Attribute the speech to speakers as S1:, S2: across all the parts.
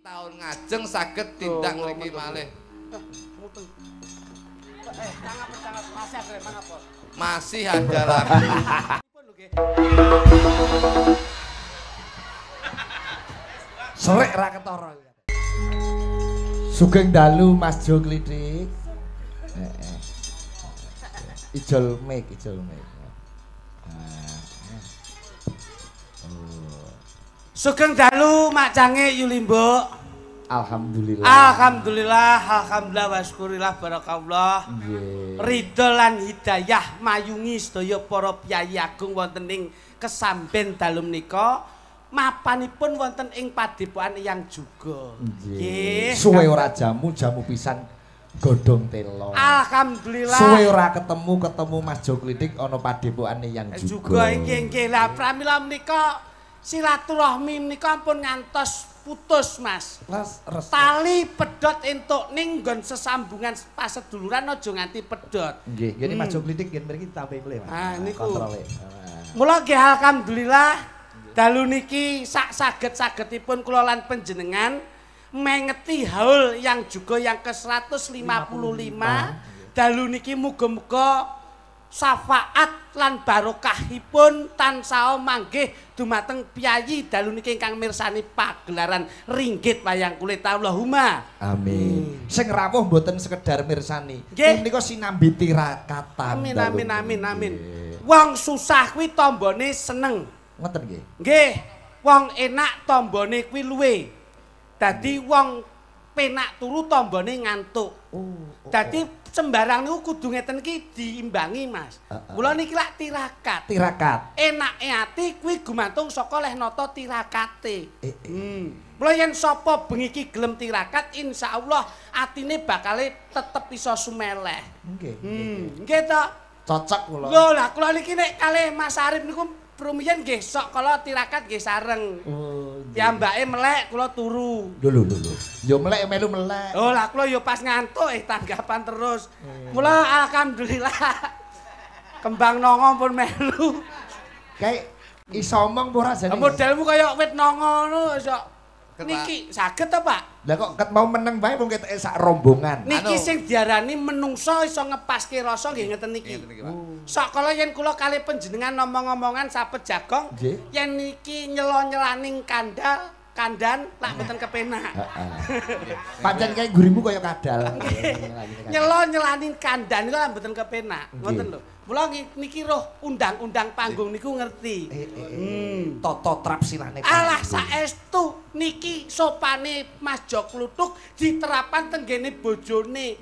S1: tahun ngajeng saged tindak mriki malih. Masih ada lagi.
S2: Sorek ra ketara. Sugeng dalu Mas Jo Klitik. Ijol mic.
S3: Sugeng dalu Mak Cange Yulimbo.
S2: Alhamdulillah.
S3: Alhamdulillah wa syukurillah barakallah.
S2: Nggih.
S3: Ridho lan hidayah mayungi sedaya para piyai agung wonten ing kesamben dalu menika. Mapanipun wonten ing padepokan Eyang juga.
S2: Nggih. Suwe ora jamu pisan godhong telo.
S3: Alhamdulillah.
S2: Suwe ora ketemu Mas Jo Klitik ana padepokan Eyang juga.
S3: Nggih. Lah pramila menika silaturahmi menika ampun ngantos putus, Mas. Tali pedhot entuk ning nggon sesambungan paseduluran aja nganti pedhot.
S2: Nggih, ngene Mas Jo Klitik nggih mriki tambahi mulih, Mas.
S3: Ah niku.
S2: Kontrole.
S3: Mula nggih alhamdulillah dalu niki sak saged-sagedipun kula lan panjenengan mengeti haul yang juga yang ke-155. Dalu niki muga-muga syafaat lan barokahipun tansah manggih dumateng piyayi dalu niki ingkang mirsani pagelaran ringgit wayang kulit Allahumma
S2: amin. Sing rawuh mboten sekedar mirsani menika sinambi tirakatan.
S3: Amin. Wong susah kuwi tombone seneng.
S2: Ngoten nggih.
S3: Nggih, wong enak tombone kuwi luwe. Dadi wong penak turu tombone ngantuk. Dadi sembarang niku kudu ngeten iki diimbangi, Mas. Mula niki lak tirakat. Enake ati kuwi gumantung saka leh nata tirakate. Mula yen sapa bengi iki gelem tirakat, insyaallah atine bakale tetep iso sumeleh.
S2: Nggih.
S3: Nggih to?
S2: Cocok kula.
S3: Lho, lah kula niki nek kalih Mas Arif niku rumiyin nggih sok kala tirakat nggih sareng. Piyambake melek kula turu.
S2: Lho. Yo melek melu melek.
S3: Oh lah kula yo pas ngantuk tanggapan terus. Mula alhamdulillah. Kembang nongo pun melu.
S2: Kayak iso omong ora jane.
S3: Modelmu kaya wit nongo ngono sok. Niki saged ta, Pak?
S2: Lah kok ket mau meneng bae wong keteke sak rombongan.
S3: Niki sing diarani menungso iso ngepaske rasa nggih ngeten niki. Sok kala yen kula kalih panjenengan ngomong-ngomongan sapet jagong, yen niki nyelo-nyelaning kandan lak mboten kepenak.
S2: Pancen kae gurimu kaya kadal.
S3: Nyelo-nyelaning kandan niku lak mboten kepenak. Ngoten lho. Mula niki roh undang-undang panggung niku ngerti.
S2: Tata trap silane.
S3: Alah saestu niki sopane Mas Jo Kluthuk diterapkan tenggene bojone.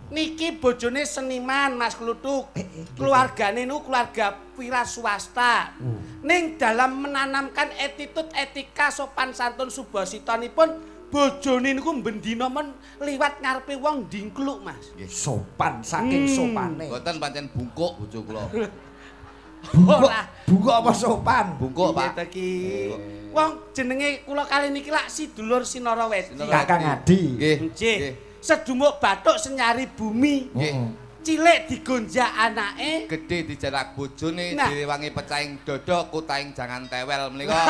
S3: Niki bojone seniman Mas Kluthuk. Keluargane niku keluarga wira swasta. Ning dalam menanamkan attitude etika sopan santun subasitanipun bojone niku bendina men liwat ngarepe wong dingkluk, Mas.
S2: Sopan saking sopane.
S1: Mboten pancen bungkuk bojo kula.
S2: Bungkuk apa sopan?
S1: Bungkuk, Pak.
S3: Wong jenenge kula kali niki lak Sidulur Sinarawedi.
S2: Kakang Adi.
S3: Nggih. Sedumuk bathuk senyari bumi.
S1: Nggih.
S3: Cilik digonjak anake,
S1: Gedhe dijarak bojone, direwangi pecahing dada, kutaing jangan tewel menika.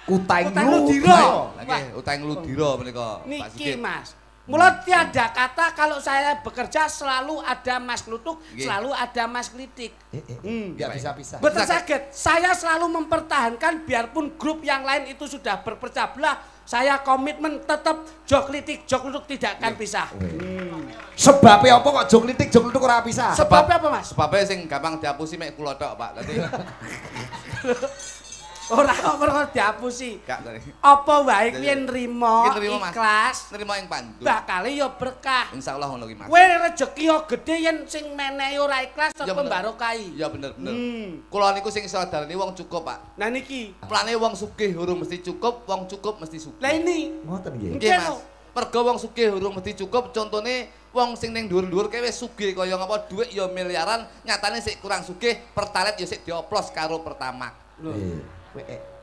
S2: Kutaing
S3: ludira.
S1: Nggih, utaing ludira menika.
S3: Niki, Mas. Mula tiada kata kalau saya bekerja selalu ada Mas Kluthuk, selalu ada Mas Klitik.
S2: Enggak bisa pisah.
S3: Betul sakit. Saya selalu mempertahankan biarpun grup yang lain itu sudah berpecah belah, saya komitmen tetap Jo Kluthuk tidak akan pisah.
S2: Sebabnya apa kok Jo Kluthuk ora pisah?
S3: Sebabnya apa, Mas?
S1: Sebabnya sing gampang dihapusi mek kula tok, Pak. Dadi
S3: ora kok perkara dihapusi.
S1: Gak tadi.
S3: Apa wae kuwi nrimo ikhlas,
S1: nrimo ing pandhu.
S3: bakale ya berkah.
S1: Insyaallah ngono ki, Mas.
S3: Kowe rezeki yo gedhe yen sing menehi ora ikhlas tetep barokahi.
S1: Ya bener. Kula niku sing iso dalani wong cukup, Pak.
S3: Nah niki,
S1: plane wong sugih urung mesti cukup, wong cukup mesti sugih.
S3: Lah ini.
S2: Ngoten nggih.
S1: Nggih, Mas. Mergo wong sugih urung mesti cukup, contone wong sing ning dhuwur-dhuwur kae wis sugih kaya ngapa dhuwit ya miliaran, nyatane sik kurang sugih, pertalite ya sik dioplos karo Pertamax.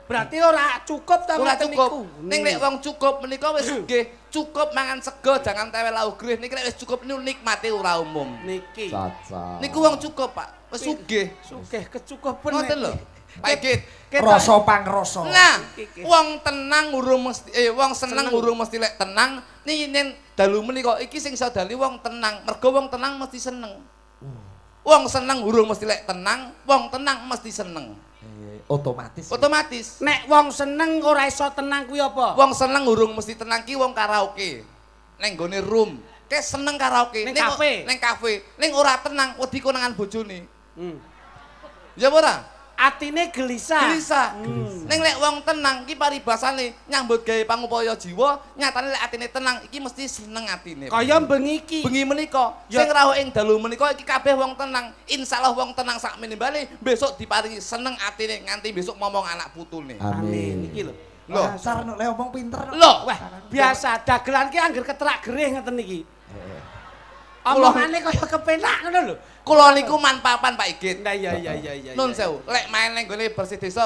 S3: Berarti ora cukup ta
S1: ora cukup. Ning nek wong cukup menika wis sugih, cukup mangan sego jangan tewel lau grih. Niki nek wis cukup niku nikmate ora umum.
S3: Niki.
S2: Cocok.
S1: Niku wong cukup, Pak. Wis sugih.
S3: Sugih kecukupan.
S1: Ngoten lho. Pak Igit.
S2: Rasa pangrasa.
S1: Nah, wong tenang urung mesti wong seneng urung mesti lek tenang. Ning dalu menika iki sing iso dali wong tenang. Mergo wong tenang mesti seneng. Wong seneng urung mesti lek tenang, wong tenang mesti seneng.
S2: Otomatis.
S1: Otomatis.
S3: Nek wong seneng ora iso tenang kuwi apa?
S1: Wong seneng urung mesti tenang ki wong karaoke. Ning gone room, ke seneng karaoke.
S3: Ning kafe.
S1: Ning kafe, ning ora tenang wedi konangan bojone. Ya ora?
S3: Atine gelisah.
S1: Gelisah. Ning lek wong tenang ki paribasane nyambut gawe pangupaya jiwa, nyatane lek atine tenang iki mesti seneng atine.
S3: Kaya bengi iki.
S1: Bengi menika, sing rawuh ing dalu menika iki kabeh wong tenang. Insyaallah wong tenang sak menembale besok diparingi seneng atine nganti besok momong anak putune.
S3: Amin. Iki lho.
S1: Lho,
S2: dasar nek omong pinter.
S1: lho,
S3: Wah, biasa dagelan ki angger keterak gerih ngeten iki. Omongane kaya kepenak ngono lho.
S1: kula niku manpapan Pak Igit.
S3: Nah iya.
S1: Nun sewu, lek main ning gone bersih desa,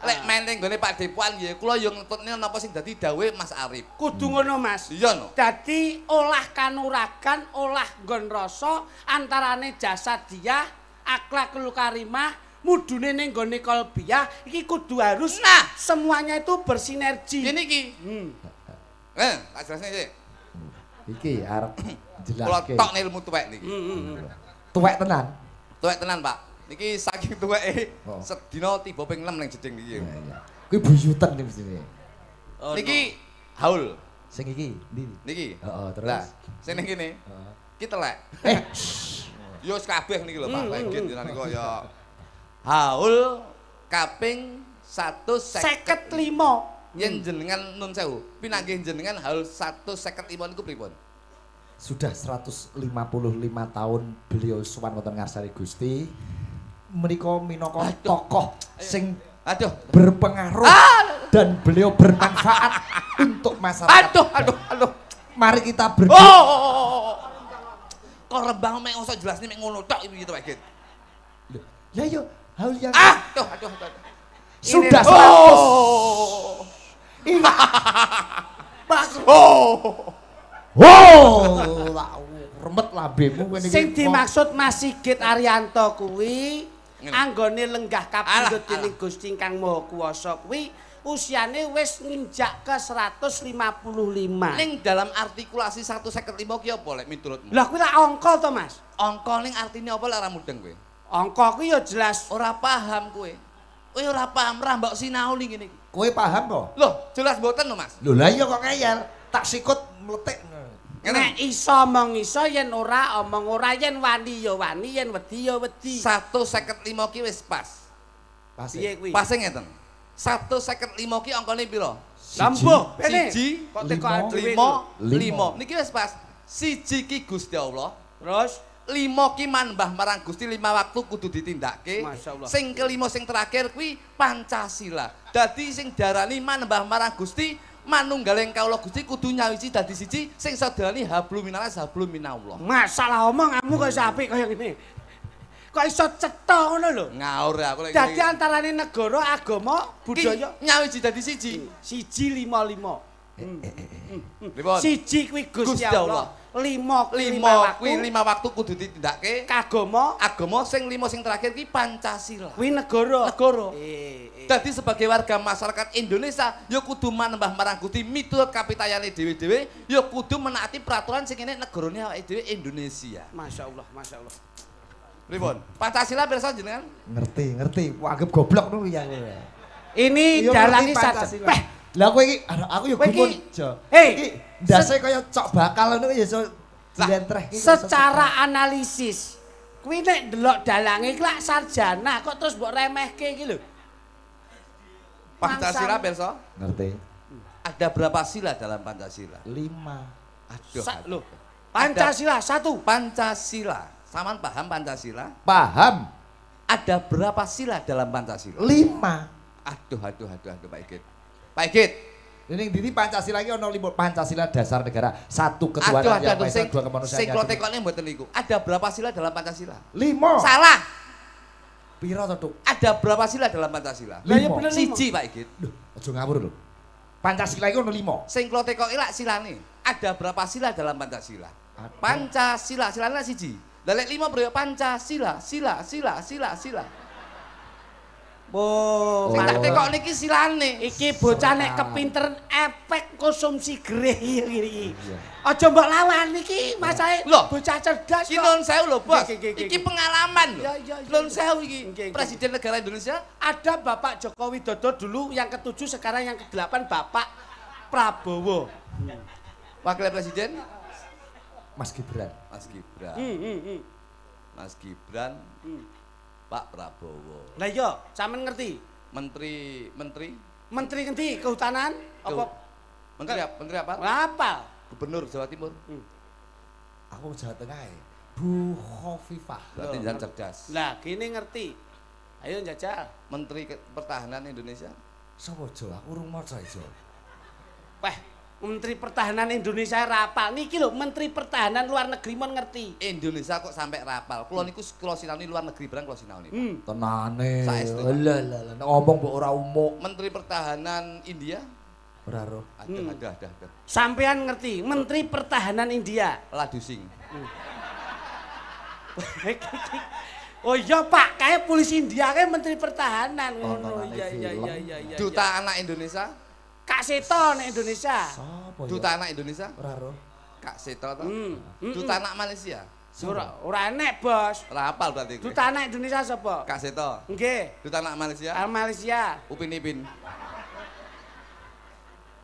S1: lek main ning gone Pak Depuan nggih, kula yo ngetutne napa sing dadi dawuhe Mas Arif.
S3: Kudu ngono Mas.
S1: Iya no.
S3: Dadi olah kanuragan, olah nggon rasa antarane jasadiah, akhlakul karimah, mudune ning gone kolbiah iki kudu harus semuanya itu bersinergi.
S1: Ini iki. Tak jelasne sik.
S2: Iki arep
S1: Kula
S2: jelaske.
S1: tok ilmu tuwek niki.
S2: Tuwek tenan.
S1: Tuwek tenan, Pak. Niki saking tuweke sedina tiba ping 6 ning jeding niki.
S2: Kuwi buyutan iki mestine.
S1: Niki haul.
S2: Sing iki ndi?
S1: Niki.
S2: Heeh, terus.
S1: Lah, sing ning kene. Ki telek. Yo wis kabeh niki lho Pak. Pak Igit jenengan niku ya haul kaping 155. Yen jenengan nun sewu, pinanggih jenengan haul 155 niku pripun?
S2: Sudah 155 tahun beliau sowan wonten ngarsane Gusti. Menika minangka tokoh sing berpengaruh dan beliau bermanfaat untuk masyarakat.
S1: Aduh.
S2: Mari kita
S1: Kok rembang mek usah jelasne mek ngono tok iki to Pak Igit.
S2: Ya yo, hal yang
S1: Aduh.
S2: sudah 100. Iya. Remet lambemu ngene iki.
S3: Sing dimaksud Mas Sigit Arianto kuwi anggone lenggah kapundhut dening Gusti Kang Maha Kuwasa kuwi usiane wis nginjak ke 155.
S1: Ning dalam artikulasi 155 ki apa lek miturutmu?
S3: Lah kuwi lak angka to, Mas?
S1: Angka ning artine apa lek ora mudeng kowe?
S3: Angka kuwi ya jelas
S1: Ora paham kowe. Kowe ora paham ra mbok sinau ning ngene iki.
S2: Kowe paham to?
S1: Loh, jelas mboten lho, Mas.
S2: Lho lah iya kok ngeyel. Tak sikut mletik.
S3: nek iso omong iso yen ora omong ora yen wani ya wani yen wedi ya wedi.
S1: 155 ki wis pas.
S2: Pas
S3: Piye kuwi?
S1: Pas ngeten. 155 ki angkane pira?
S3: Lambuh, bene.
S1: Siji,
S3: Kok teko adewe.
S1: 5. Niki wis pas. Siji ki Gusti Allah.
S3: Terus
S1: 5 ki manembah marang Gusti 5 waktu kudu ditindakke.
S3: Masyaallah.
S1: Sing kelima sing terakhir kuwi Pancasila. Dadi sing diarani manembah marang Gusti manunggaling kawula Gusti kudu nyawiji dadi siji sing sadani hablum minanas hablum minallah.
S3: masalah omonganmu kok iso apik kaya ngene. Kok iso cetha ngono lho.
S1: Ngaur ya aku lagi.
S3: Dadi antarane negara, agama, budaya
S1: nyawiji dadi siji.
S3: 155.
S1: Pripun?
S3: Siji kuwi Gusti Allah. 5
S1: 5 kuwi 5 waktu kudu ditindakke.
S3: Agama
S1: sing 5 sing terakhir ki Pancasila.
S3: kuwi negara.
S1: Dadi sebagai warga masyarakat Indonesia ya kudu manembah marang Gusti miturut kapitayane dhewe-dhewe ya kudu menaati peraturan sing kene negarane awake dhewe Indonesia.
S3: Masyaallah, masyaallah.
S1: Pripun? Pancasila pirsa jenengan?
S2: Ngerti. Anggap goblok nu ya.
S3: Ini dalangi saja.
S2: Lah kowe iki aku ya gumun. Iki ndase kaya cok bakal ngono ya iso dilentreh iki.
S3: Secara analisis kuwi nek ndelok dalange iki lak sarjana kok terus mbok remehke iki lho.
S1: Pancasila pirsa?
S2: Ngerti.
S1: Ada berapa sila dalam Pancasila?
S2: 5.
S1: Aduh.
S3: Loh. Pancasila 1.
S1: Pancasila. Saman paham Pancasila?
S2: Paham.
S1: Ada berapa sila dalam Pancasila?
S2: 5.
S1: Aduh Pak Igit. Pak Igit.
S2: Ini di Pancasila iki ana 5 Pancasila dasar negara, satu ketuhanan yang maha esa, dua kemanusiaan.
S1: Sing kula tekone mboten niku. Ada berapa sila dalam Pancasila?
S2: 5.
S1: Salah.
S2: Piro to, Tuk?
S1: Ada berapa sila dalam Pancasila?
S3: Lah ya bener 5.
S1: Siji Pak Igit.
S2: Duh, aja ngawur lho. Pancasila iki ana 5.
S1: Sing kula tekoki lak silane. Ada berapa sila dalam Pancasila?
S2: Ada.
S1: Pancasila, silane siji. Lah lek 5 bro Pancasila, sila.
S3: Oh,
S1: tak tekok niki silane.
S3: Iki bocah nek kepinteren efek konsumsi gereh iki. Aja mbok lawan iki masae bocah cerdas kok.
S1: Iki non sewu lho, Bos. Iki pengalaman lho. Non sewu iki. Presiden negara Indonesia
S3: ada Bapak Joko Widodo dulu yang ke-7 sekarang yang ke-8 Bapak Prabowo.
S1: Wakil Presiden
S2: Mas Gibran.
S1: Mas Gibran. Mas Gibran. Pak Prabowo.
S3: Lah iya, sampean ngerti?
S1: Menteri
S3: ngerti kehutanan? Apa?
S1: Menteri apa?
S3: Apa?
S1: Gubernur Jawa Timur.
S2: Aku Jawa Tengah ya. Bu Khofifah.
S1: Berarti jangan cerdas.
S3: Lah, kini ngerti. Ayo njajal.
S1: Menteri Pertahanan Indonesia.
S2: Sopo Jo? Aku urung maca Jo.
S3: Wah, Menteri Pertahanan Indonesia rapal. Niki lho, Menteri Pertahanan luar negeri mon ngerti.
S1: Indonesia kok sampai rapal. Kulo niku kula sinau luar negeri barang kula sinau niku.
S2: Tenane.
S1: Saestu.
S2: Lah ngomong mbok ora umuk.
S1: Menteri Pertahanan India.
S2: Ora roh.
S1: Ada.
S3: Sampean ngerti, Menteri Pertahanan India.
S1: Ladu Sing.
S3: Oh iya Pak, kayak polisi India kayak Menteri Pertahanan.
S2: Oh
S3: iya.
S1: Duta Anak Indonesia.
S3: Kak Seto nek Indonesia.
S2: Sopo ya?
S1: Duta Anak Indonesia.
S2: Ora roh.
S1: Kak Seto to. Duta Anak Malaysia.
S3: Ora enek, Bos.
S1: Ora hafal berarti.
S3: Duta Anak Indonesia sapa?
S1: Kak Seto.
S3: Nggih.
S1: Duta Anak Malaysia.
S3: Malaysia.
S1: Upin Ipin.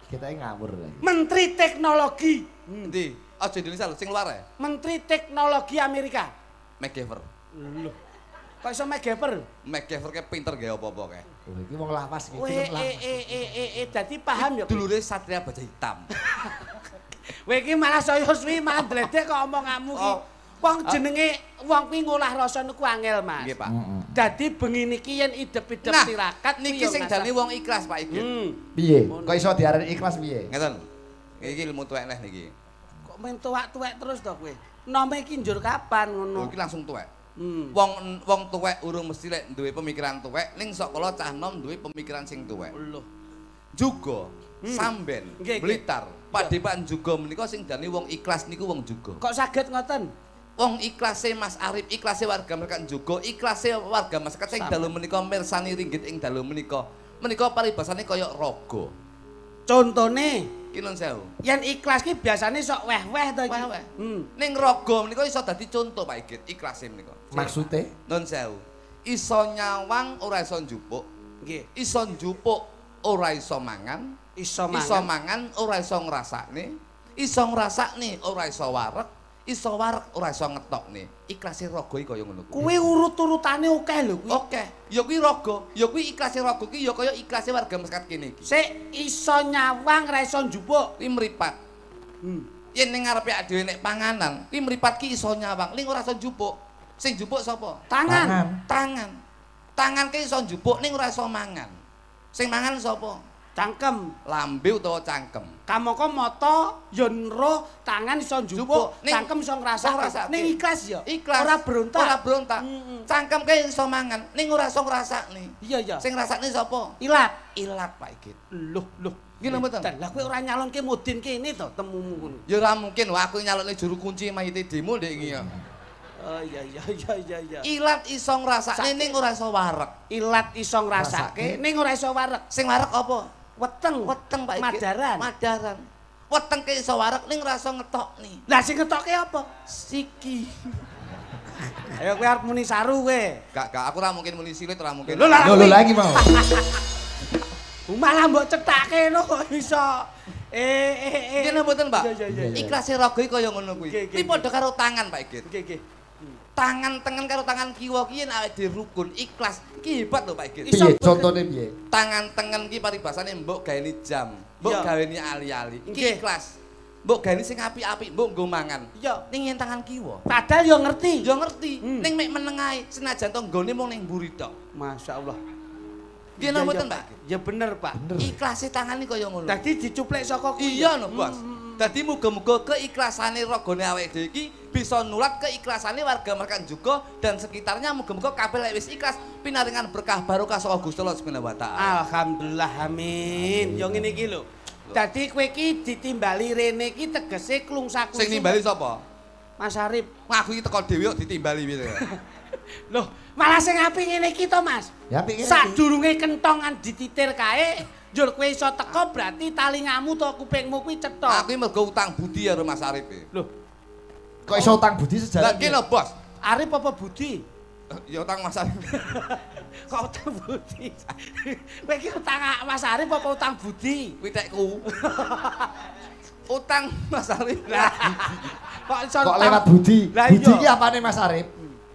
S2: Kita ngawur lagi.
S3: Menteri Teknologi.
S1: Endi? Aja Indonesia lho, sing luar ya.
S3: Menteri Teknologi Amerika.
S1: MacGyver.
S3: Lho. Kok iso MacGyver?
S1: MacGyver ke pinter gawe apa-apa kae.
S2: Oh, iki wong lawas iki,
S3: Weh,
S2: film lawas.
S3: dadi paham ya.
S1: Dulure Satria Baja Hitam.
S3: Kowe iki malah saya suwi malah dledek kok omonganmu ki. Wong jenenge wong kuwi ngolah rasa niku angel, Mas.
S1: Nggih, Pak.
S3: Dadi bengi niki yen idep-idep tirakat
S1: Niki sing dani wong ikhlas, Pak Igit.
S2: Piye? Kok iso diarani ikhlas piye?
S1: Ngeten. Iki ilmu tuwek neh niki.
S3: Kok main tuwek-tuwek terus to kowe? Nome iki njur kapan ngono?
S1: Iki langsung tuwek. Wong tuwek urung mesti lek duwe pemikiran tuwek, ning sok kala cah nom duwe pemikiran sing tuwek.
S3: Lho.
S1: Juga Samben, Blitar, Padepokan juga menika sing dani wong ikhlas niku wong juga.
S3: Kok saged ngoten?
S1: Wong ikhlase Mas Arif, ikhlase warga masyarakat juga, ikhlase warga masyarakat sing dalu menika mirsani ringgit ing dalu menika. Menika paribasane kaya raga.
S3: Contone,
S1: Ki nun sewu.
S3: yen ikhlas ki biasane sok weh-weh to iki.
S1: Weh-weh. Ning raga menika iso dadi conto Pak Igit, ikhlase menika.
S2: Maksude?
S1: Nun sewu. Iso nyawang ora iso njupuk.
S3: Nggih.
S1: Iso njupuk ora iso mangan.
S3: Iso
S1: Iso mangan ora iso ngrasakne. Iso ngrasakne ora iso wareg. Iso wareg ora iso ngetokne. Ikhlase raga iki kaya ngono kuwi.
S3: Kuwi urut-urutane akeh lho kuwi.
S1: Oke, ya kuwi raga. Ya kuwi ikhlase raga ki ya kaya ikhlase warga masyarakat kene iki.
S3: Sik iso nyawang ra iso njupuk.
S1: Kuwi mripat. Yen ning ngarepe dhewe nek panganan, kuwi mripat ki iso nyawang, ning ora iso njupuk. Sing njupuk sapa?
S3: Tangan.
S1: Tangan ki iso njupuk ning ora iso mangan. Sing mangan sapa?
S3: Cangkem.
S1: Lambe utawa cangkem.
S3: Kamangka mata ya nro, tangan iso njupuk, cangkem iso ngrasakne. Ning ikhlas ya.
S1: Ikhlas.
S3: Ora berontak.
S1: Ora berontak. Cangkem ki iso mangan, ning ora iso ngrasakne.
S3: Iya.
S1: Sing ngrasakne sapa?
S3: Ilat.
S1: Ilat Pak Igit.
S3: Loh.
S1: Nggih lho mboten.
S3: Lah kowe ora nyalonke mudin kene to temumu ngono.
S1: Ya ora mungkin wah aku nyalone juru kunci mayite demo ndek iki ya.
S3: Oh iya.
S1: Ilat iso ngrasakne ning ora iso wareg.
S3: Ilat iso ngrasake ning ora iso wareg.
S1: Sing wareg apa?
S3: Weteng
S1: Pak Igit. Madaran. Weteng ke iso wareg ning ora iso ngetokne.
S3: Lah sing ngetokke apa?
S1: Siki.
S3: Ayo kowe arep muni saru kowe.
S1: Gak aku ora mungkin muni silit ora mungkin.
S2: Lho lagi mau.
S3: Malah mbok cethake no kok iso.
S1: Ngene mboten, Pak.
S3: Iya.
S1: Ikhlase raga iki kaya ngono kuwi. Kuwi padha karo tangan, Pak Igit.
S3: Nggih.
S1: Tangan tengen karo tangan kiwa ki yen awake dhewe rukun, ikhlas. Ki hebat lho, Pak Igit.
S2: Piye contone piye?
S1: Tangan tengen ki paribasane mbok gaweni jam, mbok gaweni ali-ali. Ki
S3: Nggih.
S1: ikhlas. Mbok gaweni sing apik-apik, mbok nggo mangan.
S3: Iya.
S1: Ning yen tangan kiwa.
S3: Padahal yo ngerti.
S1: Ya ngerti, ning mek meneng ae, senajan to nggone mung ning mburi tok.
S3: Masyaallah.
S1: Nggih napa mboten, Pak?
S3: Ya bener, Pak.
S1: Ikhlase tangan iki kaya ngono.
S3: Dadi dicuplek saka kuwi.
S1: Iya lho, Bos. Dadi muga-muga keiklasane ragane awake dhewe iki bisa nulat keiklasane warga masyarakat juga dan sekitarnya muga-muga kabeh lek wis ikhlas pinaringan berkah barokah saka Gusti Allah Subhanahu wa taala.
S3: Alhamdulillah amin. Yo ngene iki lho. Dadi kowe iki ditimbali rene iki tegese klungsa-klungsu.
S1: Sing nimbali sapa?
S3: Mas Arif.
S1: Aku iki teko dhewe kok ditimbali piye.
S3: Loh, malah sing apik ngene iki to, Mas.
S2: Ya apik ngene.
S3: Sadurunge kentongan dititir kae, njur kowe iso teko berarti talingamu to kupingmu kuwi cetha.
S1: Aku mergo utang budi karo Mas Arif.
S3: Loh,
S2: Kok iso utang budi sejarah?
S1: Lah kene Bos.
S3: Arif apa Budi?
S1: Ya utang Mas Arif.
S3: Kok utang budi? Kowe iki utang Mas Arif apa utang budi?
S1: Kuwi tekku. Utang Mas Arif.
S3: Lah, kok iso
S2: Kok lewat budi?
S3: Lah
S2: Budi
S3: iya.
S2: iki apane Mas Arif?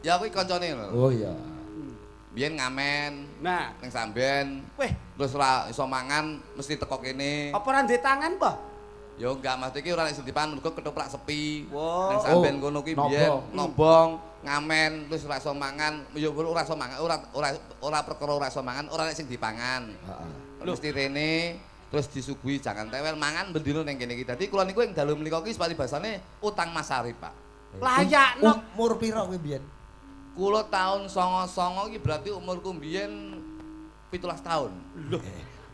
S1: Ya kuwi kancane lho.
S2: Oh iya.
S1: Biyen ngamen
S3: Nah,
S1: ning samben,
S3: weh,
S1: terus ora iso mangan mesti teko kene.
S3: apa ora ndek tangan, Mbah?
S1: Ya enggak, Mas iki ora nek sedipan mergo ketoprak sepi.
S3: Wow.
S1: Ning samben
S2: Oh,
S1: kono kuwi
S2: nobong.
S1: biyen nobong, ngamen terus ora iso mangan, ya ora iso mangan, ora perkara ora iso mangan, ora nek sing dipangan.
S2: Heeh.
S1: Mesti rene terus disuguhi jangan tewel mangan bendino ning kene iki. Dadi kula niku ing dalu menika iki sepati basane utang Mas Arif, Pak.
S3: Layakno
S2: Umur piro kowe biyen?
S1: Kula tahun 99 iki berarti umurku mbiyen 17 tahun.
S3: lho.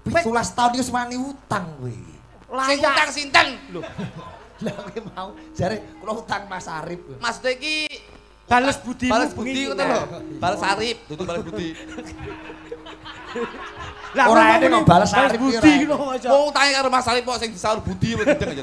S2: 17 tahun iki semani utang kowe.
S1: Sing utang sinten?
S3: Lho,
S2: Lah kowe mau jare kula utang Mas Arif.
S1: Mas iki
S3: bales budimu
S1: balas budi
S3: bengi.
S1: ngoten lho. Balas Arif, dudu balas budi.
S3: Lah
S2: Ora
S3: ngomong
S2: ene kok
S3: ini,
S2: bales Arif
S3: budi
S2: iki
S3: ngono
S2: ora.
S3: aja.
S1: Wong utange karo Mas Arif kok sing disaur budi gendeng aja.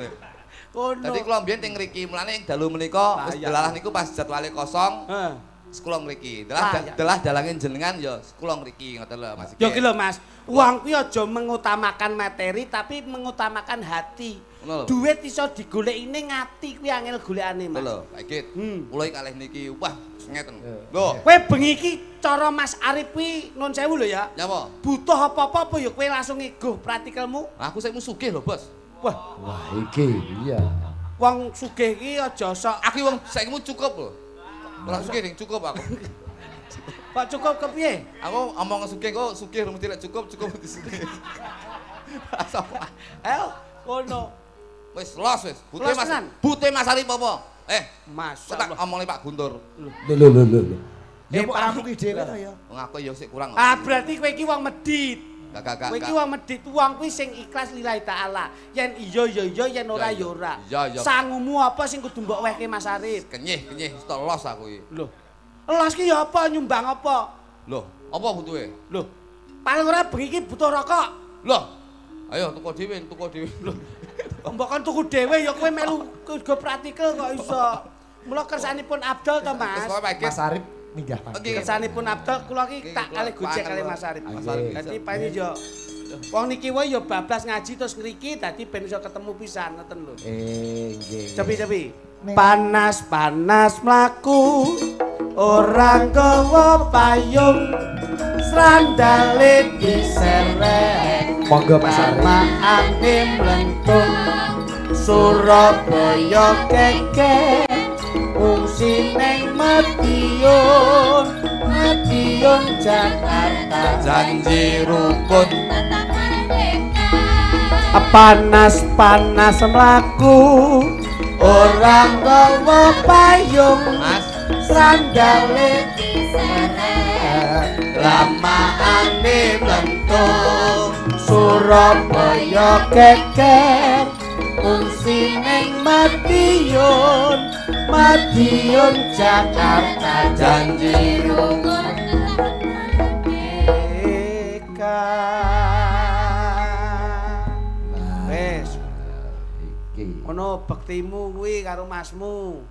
S3: Ngono.
S1: Dadi kula mbiyen teng mriki, mulane ing dalu menika wis delalah niku pas jadwale kosong,
S3: Heeh.
S1: kula mriki.
S3: Ah, ya.
S1: Delah dalange jenengan ya kula mriki ngoten lho Mas.
S3: Ya ki lho Mas, uang kuwi aja mengutamakan materi tapi mengutamakan hati.
S1: Ngono lho.
S3: Duit iso digoleki ning ati kuwi angel golekane Mas.
S1: Lho, Pak Ikit. Kula iki kalih niki wah ngeten.
S2: Ya.
S1: Lho,
S3: Kowe bengi iki cara Mas Arif kuwi nun sewu lho ya.
S1: nyapa?
S3: Butuh apa-apa apa ya kowe langsung ngiguh praktikalmu.
S1: Aku saiki sugih lho, Bos.
S3: Wah,
S2: Wah, iki iya.
S3: wong sugih iki aja sok
S1: Aku wong saiki cukup lho. Ora sugih ning cukup aku.
S3: kok cukup kepiye?
S1: Aku omong sugih kok sugih mesti lek cukup mesti sugih. Sapa?
S3: Ayo, ngono.
S1: Wis los wis.
S3: Los tenan?
S1: Bute Mas Arif apa?
S3: Mas,
S1: Kok tak omongne Pak Guntur.
S2: Lho. Ya
S3: Eh,
S2: kok
S3: Pak.
S2: rampung ide to ya.
S1: Wong aku ya sik kurang.
S3: Ah, berarti kowe iki wong medit.
S1: Gak.
S3: Kowe iki wong medit, wong kuwi sing ikhlas lillahi taala. Yen iya ya iya, yen ora ya ora.
S1: Iya.
S3: Sangumu apa sing kudu mbok wehke Mas Arif?
S1: Kenyih wis los aku iki.
S3: Lho. Elas ki ya apa nyumbang apa?
S1: Lho, apa butuhe?
S3: Lho. Paling ora bengi iki butuh rokok.
S1: Lho. Ayo tuku dhewe. Lho.
S3: Mbok kon tuku dhewe ya kowe melu go praktikal kok iso. Mula kersanipun Abdul to,
S1: Wis
S3: Mas.
S1: kowe Pak Ikit.
S2: Mas Arif minggah Pak.
S1: Oke.
S3: Kersanipun Abdul kula ki tak
S1: Kula
S3: kalih gojek
S1: pangan
S3: kalih
S1: kula.
S3: Mas Arif.
S1: Mas Arif.
S3: Dadi paling yo wong niki wae ya bablas ngaji terus ngriki dadi ben iso ketemu pisan ngoten lho.
S2: Nggih.
S3: Cepi. Panas mlaku ora nggawa payung srandale diserek
S2: Monggo Mas Arif.
S3: maane mlentung Surabaya keke fungsi ning Madiun Jakarta
S1: Janji rukun.
S3: panas mlaku ora nggawa payung
S1: Mas,
S3: sandale lamaane mlentung Surabaya keker fungsi ning Madiun Jakarta janji rukun wes
S2: Iki.
S3: ono bektimu kuwi karo masmu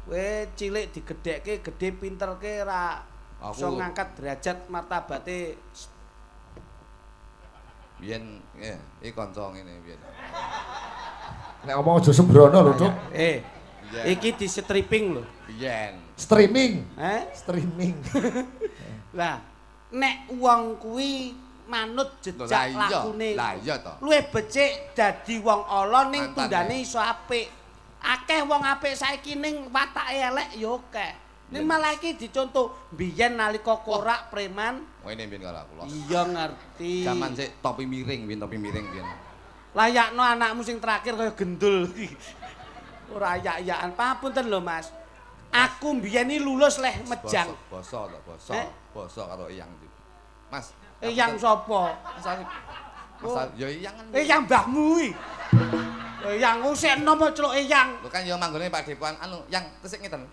S3: kowe cilik digedhekke gedhe pinterke ra iso
S1: Aku-
S3: ngangkat derajat martabate
S1: biyen iki kanca ngene biyen.
S2: Nek ngomong aja sembrono lho, Cuk.
S1: Iya.
S3: iki di stripping lho
S1: Biyen.
S2: Streaming. Streaming.
S3: lah nek wong kuwi manut
S1: Lah
S3: jejak
S1: iya,
S3: lakune
S1: lah iya to.
S3: luwih becik dadi wong ala ning
S1: Mantan,
S3: tundane iso apik akeh wong apik saiki ning watake elek ya akeh ning malah iki dicontoh biyen nalika korak preman
S1: Oh ini biyen kalau aku los.
S3: iya ngerti
S1: Zaman sik topi miring biyen.
S3: layakno anakmu sing terakhir kaya gendul ora ayak-ayakan papunten lho Mas aku mbiyen iki lulus leh mejang
S1: Boso.
S3: Eh?
S1: Boso karo Iyang. Mas,
S3: yang sapa
S1: Mas Arif. Mas Arif, ya Iyang kan.
S3: yang mbahmu kuwi yang usik napa celuk yang
S1: Lho kan ya manggone Pak Depan anu yang tesik ngeten.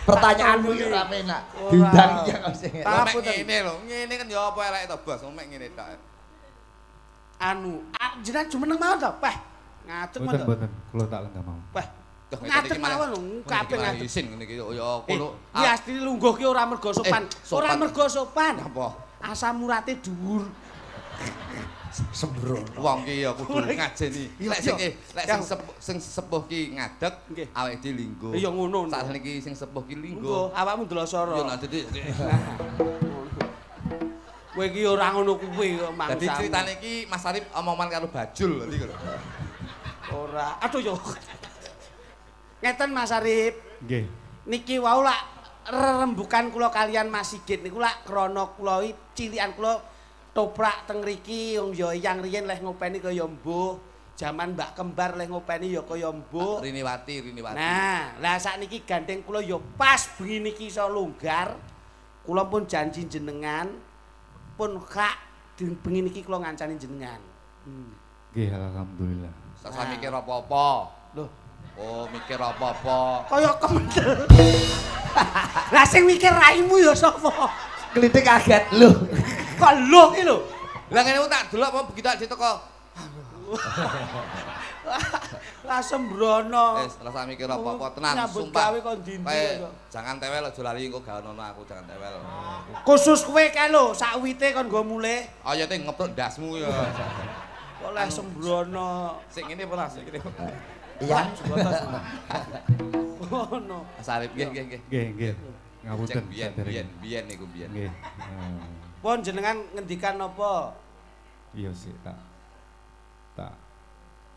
S2: Pertanyaanmu iki ora penak. Diundang iya kok sing.
S1: Ngene lho, ngene kan ya apa elek to, Bos. Mek ngene tok.
S3: Anu, jenengan jumeneng mawon to, Peh. Ngadeg mawon.
S4: Mboten, kula tak lenggah mawon.
S3: Peh. Ngadeg mawon lho, kabeh ngadeg.
S1: Isin ngene iki ya kulo.
S3: Iki asline lungguh ki ora mergo sopan. Ora mergo sopan.
S1: Apa?
S3: Asam urate dhuwur.
S2: Sembrono.
S1: Wong ki ya kudu ngajeni. Lek sing sepuh ki ngadeg, awake dhewe linggo.
S3: Ya ngono.
S1: Sakjane ki sing sepuh ki linggo.
S3: Awakmu ndelosoro.
S1: Ya nek dadi.
S3: Kowe iki ora ngono kuwi kok mangsa.
S1: Dadi critane iki Mas Arif omongan karo Bajul nanti lho.
S3: Ora. Aduh yo. Ngeten Mas Arif.
S4: Nggih.
S3: Niki wau lak rerembukan kula kalian Mas Sigit niku lak krana kula cilikan kula toprak teng mriki wong ya yang riyen leh ngopeni kaya mbuh, jaman Mbak Kembar leh ngopeni ya kaya mbuh.
S1: Riniwati.
S3: Nah, lah sakniki gandeng kula ya pas bengi niki iso longgar. Kula pun janji jenengan pun hak bengi niki kula ngancani jenengan.
S4: Nggih, alhamdulillah.
S1: Sasa mikir apa-apa.
S3: Loh,
S1: oh mikir apa-apa.
S3: kaya kemendel. Lah sing mikir raimu ya sapa?
S2: Klitik kaget lho.
S3: Kok lho ki lho.
S1: Lah ngene tak delok apa begitu aja teko.
S3: Lah sembrono.
S1: Rasa mikir apa-apa tenan
S3: Nyambut
S1: sumpah.
S3: gawe kok ndi-ndi kok.
S1: Jangan tewel aja lali engko gak ono aku jangan tewel.
S3: Khusus kowe kae lho, sak wite kon nggo mulih.
S1: Ayo teh ngeprok ndasmu ya.
S3: Kok lah sembrono.
S1: Sing ngene apa sing ngene.
S2: Iya.
S3: Ngono.
S1: Sarip nggih.
S4: Nggih. Ngapunten.
S1: Biyen niku biyen.
S4: Nggih.
S3: Pun jenengan ngendikan apa?
S4: Iya sih, tak.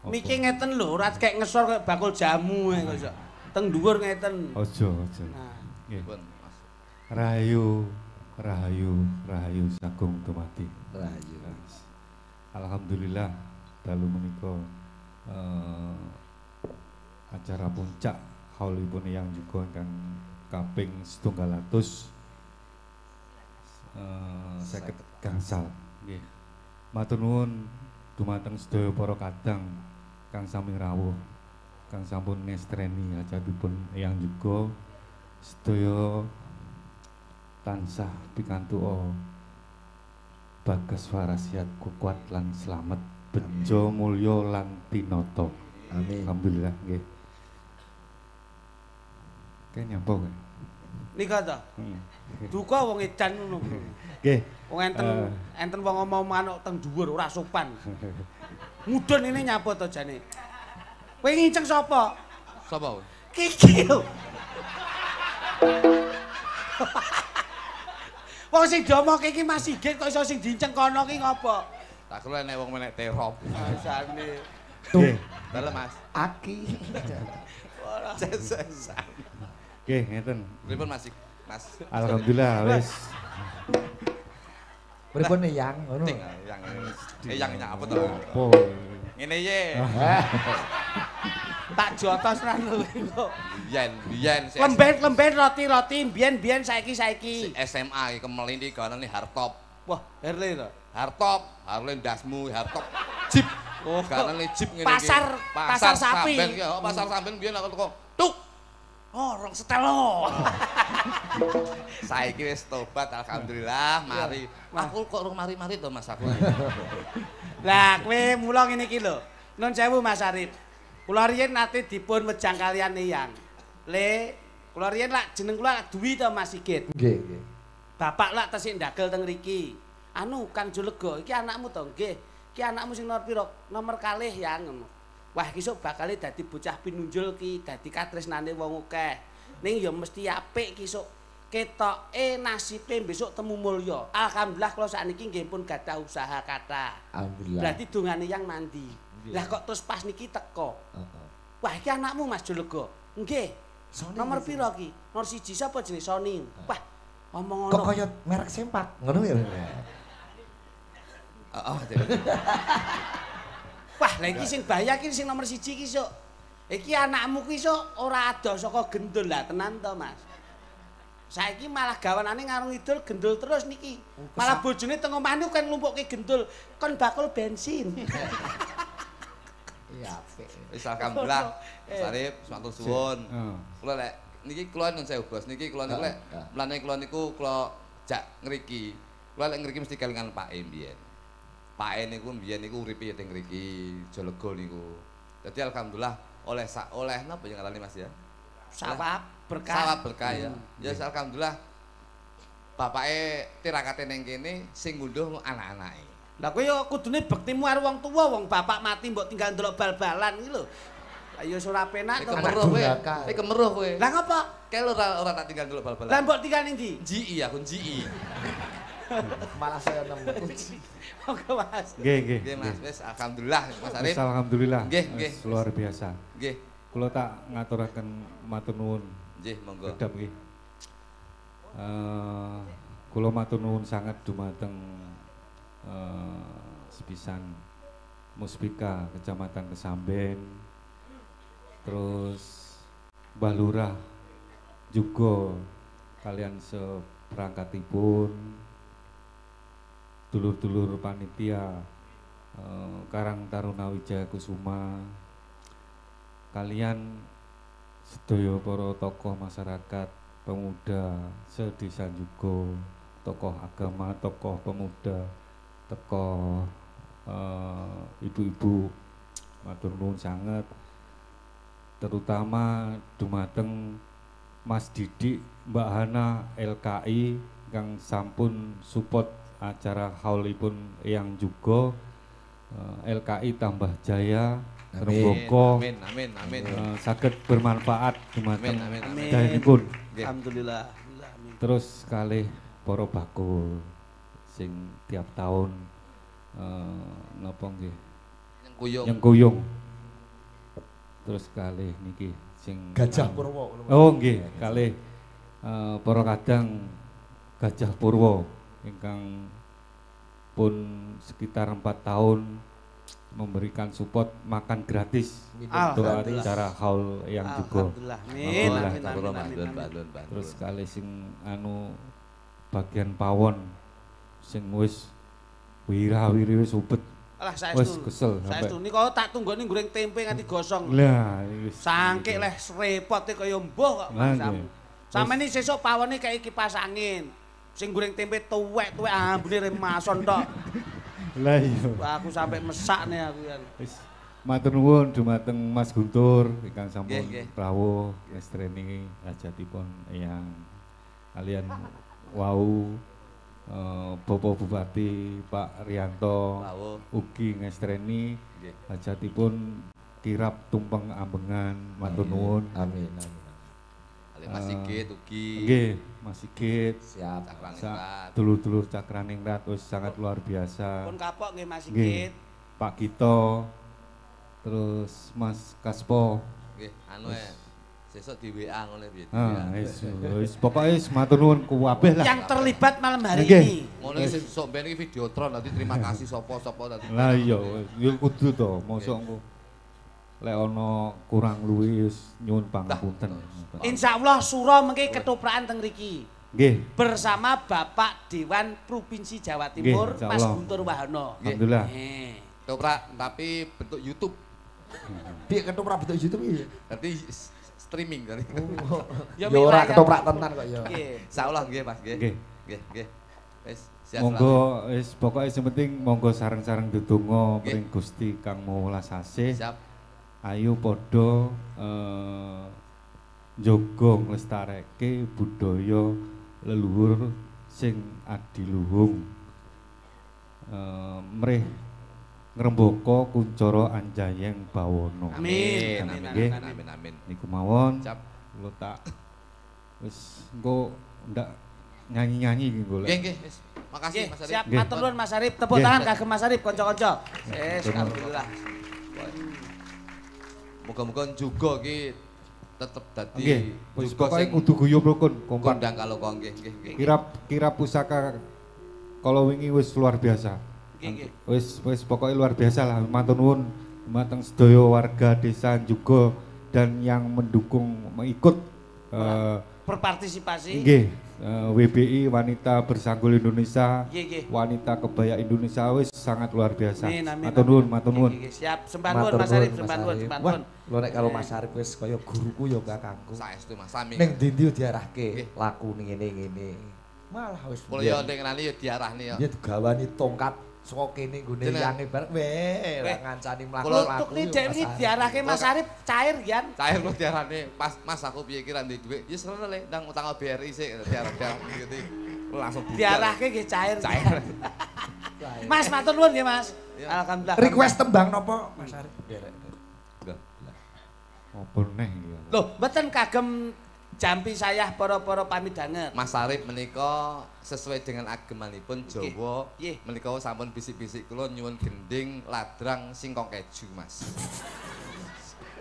S3: Miki ngeten lho, ora kek ngesor kaya bakul jamu kok iso. Teng dhuwur ngeten.
S4: Ojo.
S3: Nah,
S4: Nggih.
S1: Pun Mas.
S4: Rahayu sagung dumadi.
S2: Rahayu.
S4: Alhamdulillah dalu menika acara puncak haulipun yang juga kan kaping 700 seket gangsal nggih. Matur nuwun dumateng sedaya para kadang kang sami rawuh, kang sampun nestreni acaripun yang juga sedaya tansah pikantuk bagas warasiat kuat lan slamet bejo mulya lan tinata.
S2: Amin.
S4: Alhamdulillah nggih. Kae nyapa kowe?
S3: nika to. Duka wong edan ngono.
S4: Nggih.
S3: Wong enten wong ngomong teng dhuwur ora sopan. Mudhun ini nyapa to jane. Kowe nginceng sapa?
S1: Sapa?
S3: Kiki lho. Wong sing diomoke iki Mas Sigit kok iso sing dinceng kono ki ngopo?
S1: Tak kira nek wong menek terop.
S3: Asane.
S4: Nggih.
S1: Dalem Mas.
S2: Aki.
S3: Ora
S1: Sesesan.
S4: Nggih, ngeten.
S1: Pripun Mas? Mas.
S4: Alhamdulillah wis.
S2: Pripun yang ngono?
S1: Yang nyapa to?
S4: Apa?
S1: Ngene ye.
S3: tak jotos ra lho kok.
S1: Biyen
S3: Lemben roti biyen saiki.
S1: SMA iki kemelini ganane hardtop.
S3: Wah, Harley to.
S1: Hardtop, Harley ndasmu, hardtop. Jeep.
S3: Oh,
S1: ganane jeep ngene iki.
S3: Pasar sapi.
S1: Samben ki, pasar samben biyen aku teko. Tuk.
S3: Oh, rong setelo.
S1: Saiki wis tobat alhamdulillah, mari. Aku kok rung mari-mari to Mas aku.
S3: Lah, kowe mula ngene iki lho. Nun sewu Mas Arif. Kula riyen nate dipun wejang kalian Eyang. Kula riyen lak jeneng kula Dwi to Mas Sigit.
S2: Nggih.
S3: Bapak lak tesih ndagel teng mriki. Anu Kang Julega, iki anakmu to nggih. Iki anakmu sing nomor pira? Nomor kalih ya ngono. Wah, iki sok bakal dadi bocah pinunjul ki, dadi katresnane wong akeh. Ning ya mesti apik ki sok ketoke nasibe besok temu mulya. Alhamdulillah kula sakniki nggih pun gadah usaha kathah.
S2: Alhamdulillah.
S3: Berarti dongane yang mandi. Lah kok terus pas niki teko. Wah, iki anakmu Mas Julega. Nggih. Nomor pira ki? Nomor 1 sapa jenenge Sony. Wah, omong ngono.
S2: Kok kaya merek sempak ngono ya?
S3: Wah, lha iki sing bahaya ki sing nomor 1 ki sok. Iki anakmu ki sok ora ado saka gendul lah tenan to, Mas. Saiki malah gawanane ngarung idul gendul terus niki. Malah bojone teng omah niku kan nglumpukke gendul kon bakul bensin.
S2: Iya, apik.
S1: Wis alhamdulillah. Sarip, matur suwun. Kula lek niki kula nun sewu Bos, niki kula niku lek mlane kula niku kula jak ngriki. Kula lek ngriki mesti kelingan Pak E mbiyen. Pak E niku mbiyen niku uripe ya teng ngriki, Jolego niku. Dadi alhamdulillah oleh napa yang ngarani Mas ya?
S3: Sawab berkah.
S1: Sawab berkah ya. Ya alhamdulillah bapake tirakate ning kene sing ngunduh anak-anake.
S3: Lah kowe yo kudune bektimu karo wong tuwa, wong bapak mati mbok tinggal ndelok bal-balan iki lho. Ayo ora penak kok.
S1: Kemeruh kowe.
S3: Lah ngapa?
S1: Kae ora tak tinggal ndelok bal-balan.
S3: Lah mbok tinggal ning ndi?
S1: JI aku JI.
S2: Malah saya nemu.
S3: Oke, Mas.
S4: Nggih.
S1: Nggih Mas, wis alhamdulillah Mas Arif.
S4: Alhamdulillah.
S1: Nggih.
S4: Luar biasa.
S1: Nggih.
S4: Kula tak ngaturaken matur nuwun.
S1: Nggih, monggo.
S4: Kedap nggih. Kula matur nuwun sanget dumateng sepisan Muspika Kecamatan Kesamben. Terus Mbah Lurah juga kalian seperangkatipun, dulur-dulur panitia Karang Taruna Wijaya Kusuma, kalian sedaya para tokoh masyarakat, pemuda sedesa juga, tokoh agama, tokoh pemuda, tokoh ibu-ibu, matur nuwun sanget, terutama dumateng Mas Didik, Mbak Hana LKI kang sampun support acara haulipun yang juga LKI tambah jaya Remboko
S1: amin
S4: saged bermanfaat dumateng
S1: amin
S4: dayanipun.
S3: Alhamdulillah.
S4: Terus kalih para bakul sing tiap tahun napa nggih nyengkuyung. Terus kalih niki sing
S2: Gajah Purwo.
S4: Oh nggih, kalih para kadang Gajah Purwo ingkang pun sekitar 4 tahun memberikan support makan gratis untuk acara haul yang juga.
S3: Alhamdulillah.
S4: Terus kalih sing anu bagian pawon sing wis wira-wiri wis ubet.
S3: Alah
S4: wis kesel sampai.
S3: Saestu niku tak tunggoni goreng tempe nganti gosong.
S4: Lah wis
S3: sangkik leh repote kaya mbuh kok Mas. Sampeyan iki sesuk pawone kayak kipas angin. Sing goreng tempe tuwek-tuwek ambune remason tok.
S4: Lah iya.
S3: Aku sampai mesakne aku kan.
S4: Wis matur nuwun dumateng Mas Guntur ingkang sampun rawuh ngestreni hajatipun eyang kalian wau Bapak Bupati Pak Rianto ugi ngestreni hajatipun kirap tumpeng ambengan matur nuwun.
S2: Amin.
S1: Mas Sigit ugi.
S4: Nggih, Mas Sigit.
S2: Siap.
S4: Dulur-dulur Cakraningrat wis sangat luar biasa.
S3: Pun kapok nggih Mas Sigit.
S4: Pak Gito. Terus Mas Kaspo.
S1: Nggih, anu sesuk di WA ngene piye.
S4: Wis pokoke matur nuwun kabeh lah.
S3: Yang terlibat malam hari ini.
S1: Ngono sesuk ben iki videotron nanti terima kasih sapa-sapa tadi.
S4: Lah iya, yo kudu to, mosok engko lek ana kurang luwih wis nyuwun pangapunten.
S3: Insyaallah sura mengke ketoprakan teng mriki.
S4: Nggih.
S3: Bersama Bapak Dewan Provinsi Jawa Timur Mas Guntur Wahono.
S4: Alhamdulillah.
S1: Ketoprak tapi bentuk YouTube.
S2: Piye ketoprak bentuk YouTube iki?
S1: Berarti streaming tadi.
S2: Ya ora ketoprak tenan kok ya.
S1: Insyaallah nggih Mas nggih. Nggih. Wis siap.
S4: Monggo wis pokoke sing penting monggo sareng-sareng ndedonga pring Gusti kang Mawelas Asih.
S1: Siap.
S4: Ayo padha njaga nglestareke budaya leluhur sing adiluhung. Mrih ngrembaka kuncara anjayeng bawana.
S1: Amin.
S4: Niku mawon.
S1: Siap.
S4: Kula tak wis engko ndak nyanyi-nyanyi iki golek.
S1: Nggih, wis. Makasih Mas Arif.
S3: Siap, matur nuwun Mas Arif. Tepuk tangan kagem Mas Arif kanca-kanca. Alhamdulillah.
S1: Muga-muga juga iki tetep dadi
S4: wis pokoke kudu guyub rukun kompak.
S1: Kondang kalau kok nggih.
S4: Kirap pusaka kalau wingi wis luar biasa. Wis pokoknya luar biasa lah. Matur nuwun dumateng sedaya warga desa juga dan yang mendukung mengikut
S3: berpartisipasi.
S4: Nggih. WBI Wanita Bersanggul Indonesia, Wanita Kebaya Indonesia wis sangat luar biasa. Matur nuwun, matur nuwun.
S3: Siap, sembah nuwun Mas Arif, sembah nuwun, sembah nuwun.
S2: Lho nek karo Mas Arif wis kaya guruku ya kakangku.
S1: Saestu Mas Sami.
S2: Ning ndi-ndi diarahke laku ning ngene-ngene. Malah wis
S1: mulai yo ning ngrani yo diarahne yo.
S2: Ya digawani tongkat saka kene nggone yange bareng weh ngancani mlaku-mlaku.
S3: Kutuk iki diarahke Mas Arif cair yan.
S1: Cair lu diarahne pas Mas aku piye kira ndek dhuwit. Ya serono le ndang utang BRI sik diarah gitu. Langsung
S3: diarahke nggih cair. Cair. Mas matur nuwun nggih Mas. Alhamdulillah.
S2: Request tembang napa Mas Arif?
S1: Enggak.
S4: Apa neh iki?
S3: Loh, mboten kagem jampi saya para-para pamidanget.
S1: Mas Arif menika sesuai dengan agemanipun Jawa. Menika sampun bisik-bisik kula nyuwun gending ladrang singkong keju, Mas.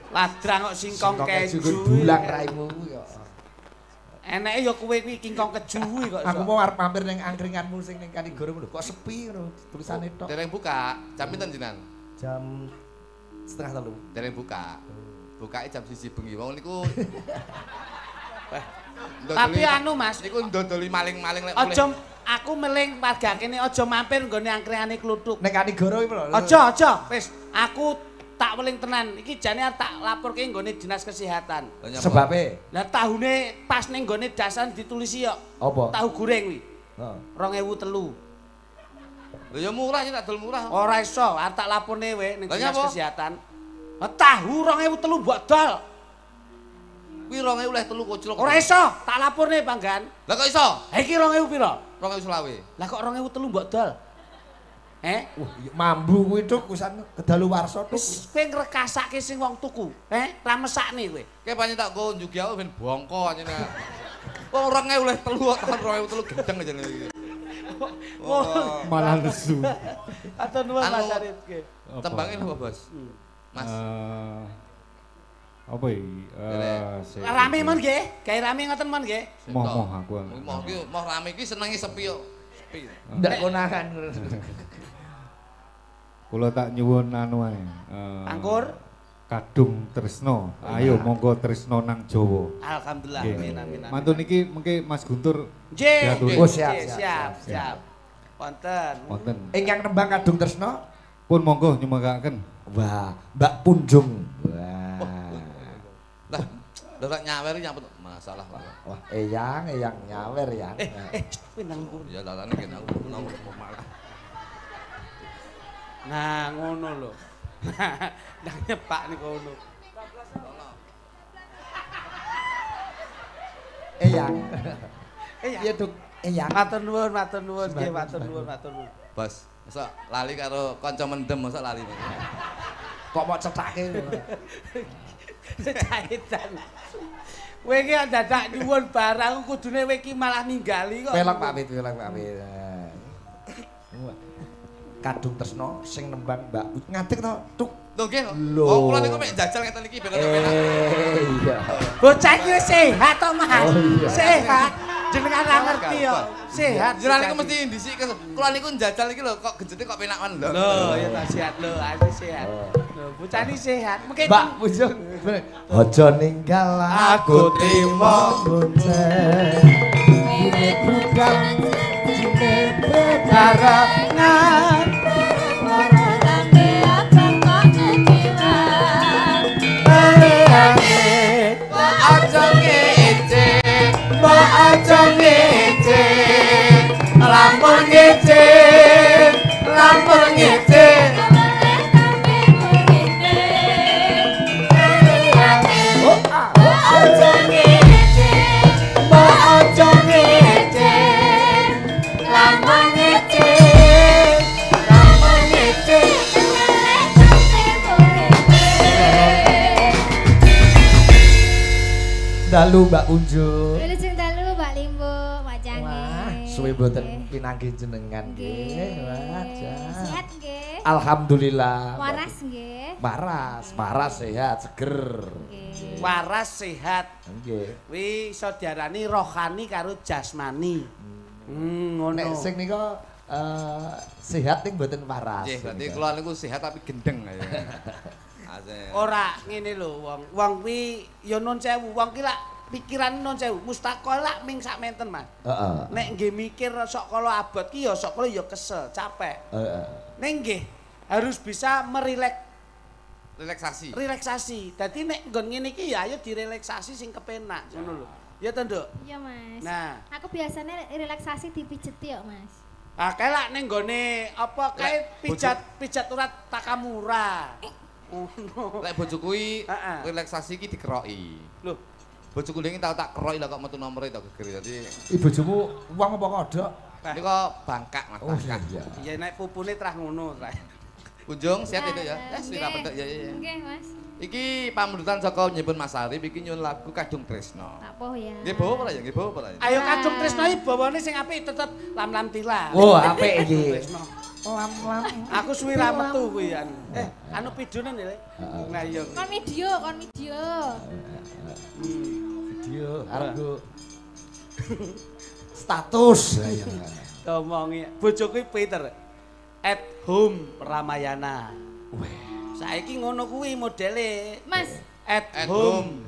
S3: Ladrang kok singkong keju.
S2: Dulang raimu ya.
S3: Eneke ya kowe kuwi kingkong keju kuwi kok.
S2: Aku mau arep mampir ning angkringanmu sing ning Kanigoro lho. Kok sepi ngono tulisane tok.
S1: Dereng buka. Jam pinten jenengan?
S2: Jam 2:30.
S1: Dereng buka. Bukake jam 1 bengi. Wong niku
S3: tapi anu Mas,
S1: niku ndodoli maling-maling lek
S3: aja aku meling warga kene aja mampir nggone angkringane kluthuk.
S2: Ning Kanigoro iki lho.
S3: Aja, wis aku tak weling tenan. Iki jane tak laporke nggone Dinas Kesehatan.
S2: Sebabe?
S3: Lah tahune pas ning nggone dasan ditulisi yo.
S2: Apa?
S3: Tahu goreng kuwi.
S2: Heeh.
S3: 2003.
S1: Lho ya murah ya tak dol murah.
S3: Ora iso, arep tak laporne we ning Dinas Kesehatan. Tahu 2003 mbok dol.
S1: Kuwi 2000 oleh 3 koclok.
S3: Ora iso, tak laporne Panggan.
S1: Lah kok iso?
S3: Ha iki 2000 pira?
S1: 2000 selawe.
S3: Lah kok 2003 mbok dol?
S2: Mambu kuwi tuk wisan kedaluwarsa tuk.
S3: Wis kowe ngrekasake sing wong tuku, ra mesakne kowe.
S1: Kowe pancen tak go njugi aku ben bongko anyene. Wong 2000 oleh 3 tahun 2003 gendeng jane iki.
S4: Malah lesu.
S3: Atur nuwun Mas Arif nggih.
S1: Tembange lho Bos. Mas.
S4: Apa iki?
S3: Rame mon nggih, gawe rame ngoten mon nggih.
S4: Moh aku.
S1: Moh iki moh rame iki senenge sepi yo. Sepi.
S2: Ndak konangan.
S4: Kula tak nyuwun anu ae.
S3: Angkur
S4: Kadung Tresno. Ayo monggo Tresno nang Jawa.
S3: Alhamdulillah. Amin amin.
S4: Mantun iki mengke Mas Guntur.
S3: Nggih.
S2: Oh siap.
S3: Wonten.
S4: Wonten.
S2: Ingkang nembang Kadung Tresno
S4: pun monggo nyemekaken.
S2: Wah, Mbak Punjung. Wah.
S1: Lah, dadak nyawer nyambut masalah lah.
S2: Wah, eyang nyawer ya.
S3: Kowe nang ngono.
S1: Ya dalane kene aku mau malah.
S3: Nah, ngono lho. Nang nyepak niku ngono.
S2: Eyang. Iya, Duk. Eyang.
S3: Matur nuwun nggih, matur nuwun.
S1: Bos, masa lali karo kanca mendem masa lali.
S2: Kok mau cethake.
S3: Kaitan. Kowe iki dadak nyuwun barang kudune kowe iki malah ninggali kok.
S2: Pelok Pak Wit. Kadung Tresno sing nembang Mbak ngadeg to, Tuk.
S1: Lho nggih. Oh, kula niku mek jajal ngeten iki ben
S2: Iya.
S3: Bocah iki wis sehat to, Mas. Sehat. Jenengan ra ngerti yo. Sehat.
S1: Jenengan niku mesti ndisik kula niku njajal iki lho kok genjete kok penakan lho.
S3: Lho, ya tak sehat lho, aku sehat. Lho, bocah iki sehat. Mungkin
S2: Mbak Pujung. Aja ninggal aku trimo bonceng. Ini bukan jine bebarengan. Lampun ngece dalu Mbak Unjuk.
S5: Wilujeng dalu Mbak Limbo, Mbak Jange.
S2: Wah, suwe mboten pinanggih jenengan nggih. Wah,
S5: sehat nggih.
S2: Alhamdulillah.
S5: Waras nggih.
S2: Waras sehat, seger.
S3: waras sehat.
S2: Nggih.
S3: Kuwi iso diarani rohani karo jasmani. Ngono.
S2: Nek sing nika sehat ning mboten waras.
S1: Nggih, berarti kula niku sehat tapi gendeng ya.
S3: Ora ngene lho wong. Wong kuwi ya nun sewu, wong ki lak pikiran non sewu mustakola ming sak menten Mas. Nek nggih mikir sok kala abot ki ya sok kala ya kesel, capek. Nek nggih harus bisa relaksasi. Dadi nek nggon ngene iki ya ayo direlaksasi sing kepenak ngono lho. Ya to, Nduk?
S5: Iya, Mas.
S3: Nah,
S5: aku biasanya relaksasi dipijeti kok, Mas.
S3: Ah, kae lak ning nggone apa kae pijat urat Takamura. Ngono.
S1: Lek bojo kuwi relaksasi iki dikeroki.
S3: Lho,
S1: bojoku ndek tau tak keroki lah kok metu nomere tak gegeri. Dadi
S2: bojomu wong apa kodhok?
S1: Ini kok bangkak Mas, bangkak.
S3: Iya nek pupune trah ngono trah.
S1: Kunjung siap itu ya. Sira pedhek ya.
S5: Nggih, Mas.
S1: Iki pamundutan saka nyebut Mas Arif iki nyuwun lagu Kadung Tresno.
S5: Tak poh ya.
S1: Nggih bawa apa ya? Nggih bawa apa ya?
S3: Ayo Kadung Tresno iki bawane sing apik tetep lam-lam tila.
S2: Oh, apik iki.
S3: Lam-lam. Aku suwi ra metu kuwi anu. Anu pidonen ya. Nah iya.
S5: Kon video.
S2: Video argo status.
S3: Ngomongi bojoku Peter. At home Ramayana. Saiki ngono kuwi modele.
S5: Mas,
S3: at home.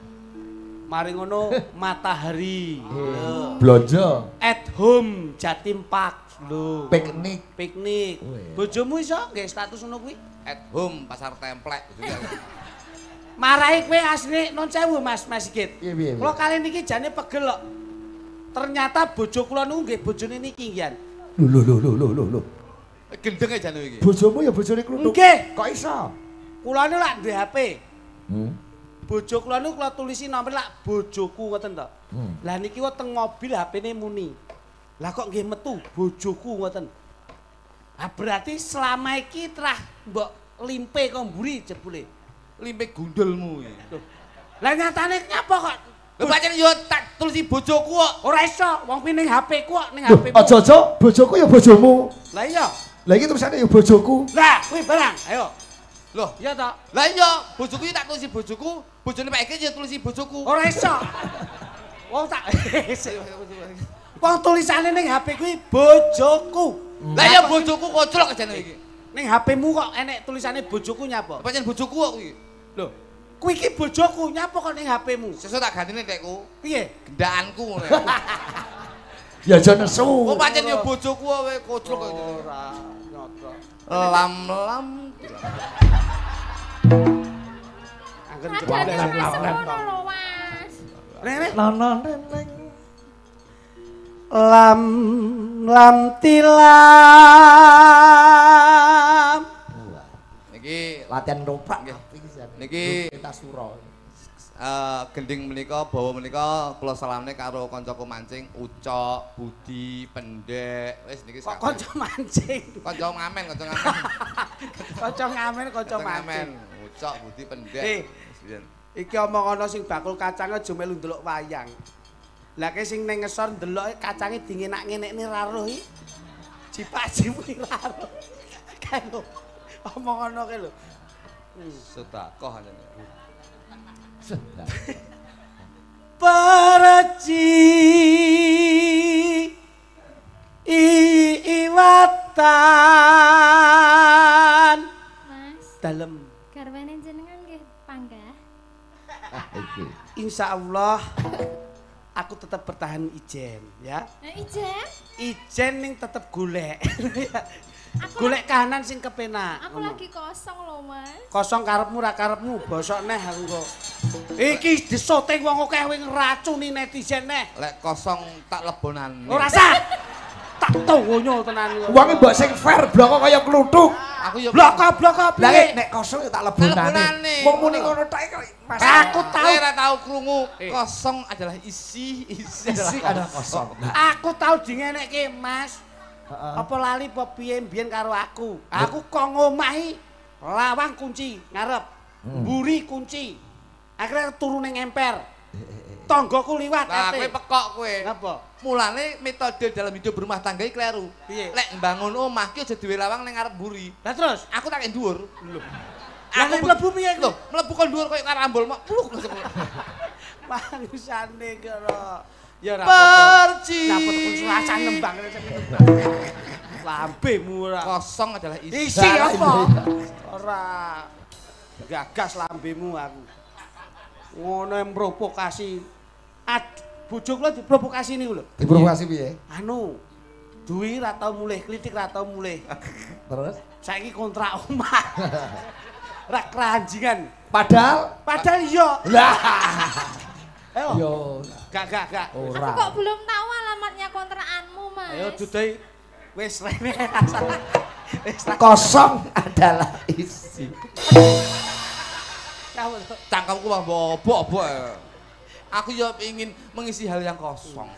S3: Mari ngono Matahari.
S2: Blonjo.
S3: At home Jatim Park lho.
S2: Piknik.
S3: Bojomu iso nggih status ngono kuwi?
S1: At home Pasar Templek juga.
S3: Marahi kowe asline non sewu Mas Sigit.
S2: Piye?
S3: Kula kali niki jane pegel kok. Ternyata bojo kula niku nggih bojone niki ngian.
S2: Lho.
S1: Gendeng aja jane iki.
S2: Bojomu ya bojone kluthuk.
S3: Nggih.
S2: Kok iso?
S3: Kula niku lak duwe HP. Bojo kula niku kula tulisi nomor lak bojoku ngoten to. Lah niki wae teng mobil HP-ne muni. Lah kok nggih metu bojoku ngoten. Ah berarti selama iki trah mbok limpe kok mburi jebule.
S1: Limpe gundulmu iki.
S3: Lah nyatane nyapa kok?
S1: Lho pancen yo tak tulisi bojoku kok.
S3: Ora iso, wong kuwi ning HP ku kok ning HP-mu.
S2: Aja-aja bojoku ya bojomu.
S3: Lah iya.
S2: Lah iki tulisane ya bojoku.
S3: Lah kuwi barang, ayo.
S1: Loh,
S3: iya to.
S1: Lah iya, bojoku iki tak tulisi bojoku, bojone Pak Eki ya tulisi bojoku.
S3: Ora iso. Wong tak wong tulisane ning HP kuwi bojoku.
S1: Lah iya bojoku koclok jane iki.
S3: Ning HP-mu kok enek tulisane bojoku nyapa?
S1: Pancen bojoku kok kuwi.
S3: Lho, kuwi iki bojoku nyapa kok ning HP-mu?
S1: Sesuk tak gantine tekku.
S3: Piye?
S1: Gendakanku ngono.
S2: Ya aja nesu.
S1: Oh pancen yo bojoku wae koclok kok.
S3: Ora nyoto.
S1: Lam-lam.
S3: Angger
S5: Adane
S3: jebule
S5: wis ngono lho, Mas.
S3: Rene.
S2: Neneng.
S3: Lam tilam.
S1: Niki
S2: Latihan ropak
S1: nggih.
S2: iki
S1: Niki
S2: tasura.
S1: Gending menika bawa menika kula salamne karo kancaku mancing Ucok, Budi, Pendek. Wis niki
S3: Kok kanca mancing.
S1: Kanca ngamen.
S3: Kanca mancing.
S1: Ucok, Budi, Pendek.
S3: Iki omong ana sing bakul kacang aja melu ndelok wayang. Lah ke sing ning ngesor ndeloke kacange dingenak ngenekne ra roh iki. Jipak-jipu ra roh. Kae lho. Omong ana ke lho.
S1: Sedekah aja.
S3: Perci iwatan.
S5: Mas,
S3: Dalem.
S5: garwane jenengan nggih panggah.
S3: Insyaallah aku tetap bertahan ijen ya.
S5: Nah, Ijen,
S3: Ijen ning tetep golek. Golek kahanan sing kepenak.
S5: aku lagi kosong lho, Mas.
S3: Kosong karepmu ra karepmu, bosok neh aku kok. Iki disoting wong akeh wing ngracuni netizen neh.
S1: Lek kosong tak lebonan.
S3: Ora sah. Tak tawonyo tenan.
S2: Wonge mbok sing fair bloko kaya kluthuk.
S1: Aku yo
S3: Bloko
S2: Lah
S3: piye?
S2: nek kosong ya tak lebonane. Wong muni ngono tok Mas.
S3: Aku tahu.
S1: ora tau krungu. Kosong adalah isi
S2: ada kosong.
S3: Aku tahu dingenekke, Mas. Apa lali apa piye mbiyen karo aku. Aku kok ngomahi lawang kunci ngarep. Mburi kunci. Akhirnya turu ning emper. Tanggaku liwat
S1: Lah kowe pekok kowe.
S3: Napa?
S1: Mulane metode dalam hidup berumah tangga iki kleru.
S3: Piye?
S1: Lek mbangun omah ki aja duwe lawang ning ngarep mburi.
S3: Lah terus
S1: Aku tak dhuwur.
S3: lho. Aku mlebu piye
S1: Lho, mlebu kon dhuwur koyo karambol mak.
S3: Mangsane karo. Ya ora
S1: Perci.
S3: Nyaput konsulasi nembang. Lambemu ora.
S1: Kosong adalah isi.
S3: Isi apa? Ora gagas lambemu aku. Ngono emprovokasi. Bojo kula diprovokasi niku lho.
S2: Diprovokasi piye?
S3: Anu, duwi ra tau mulih, klitik ra tau mulih.
S2: Terus?
S3: Saiki kontrak omah. Ra keranjingan.
S2: Padahal
S3: Iya.
S2: Lah.
S3: Ayo.
S2: Yo.
S3: Gak.
S5: Aku
S2: Ora.
S5: kok belum tahu alamatnya kontrakanmu, Mas.
S3: Ayo dudai. Wis rene.
S2: Kosong adalah isi.
S1: Cangkemku mah bobok-bobok. Aku ya ingin mengisi hal yang kosong.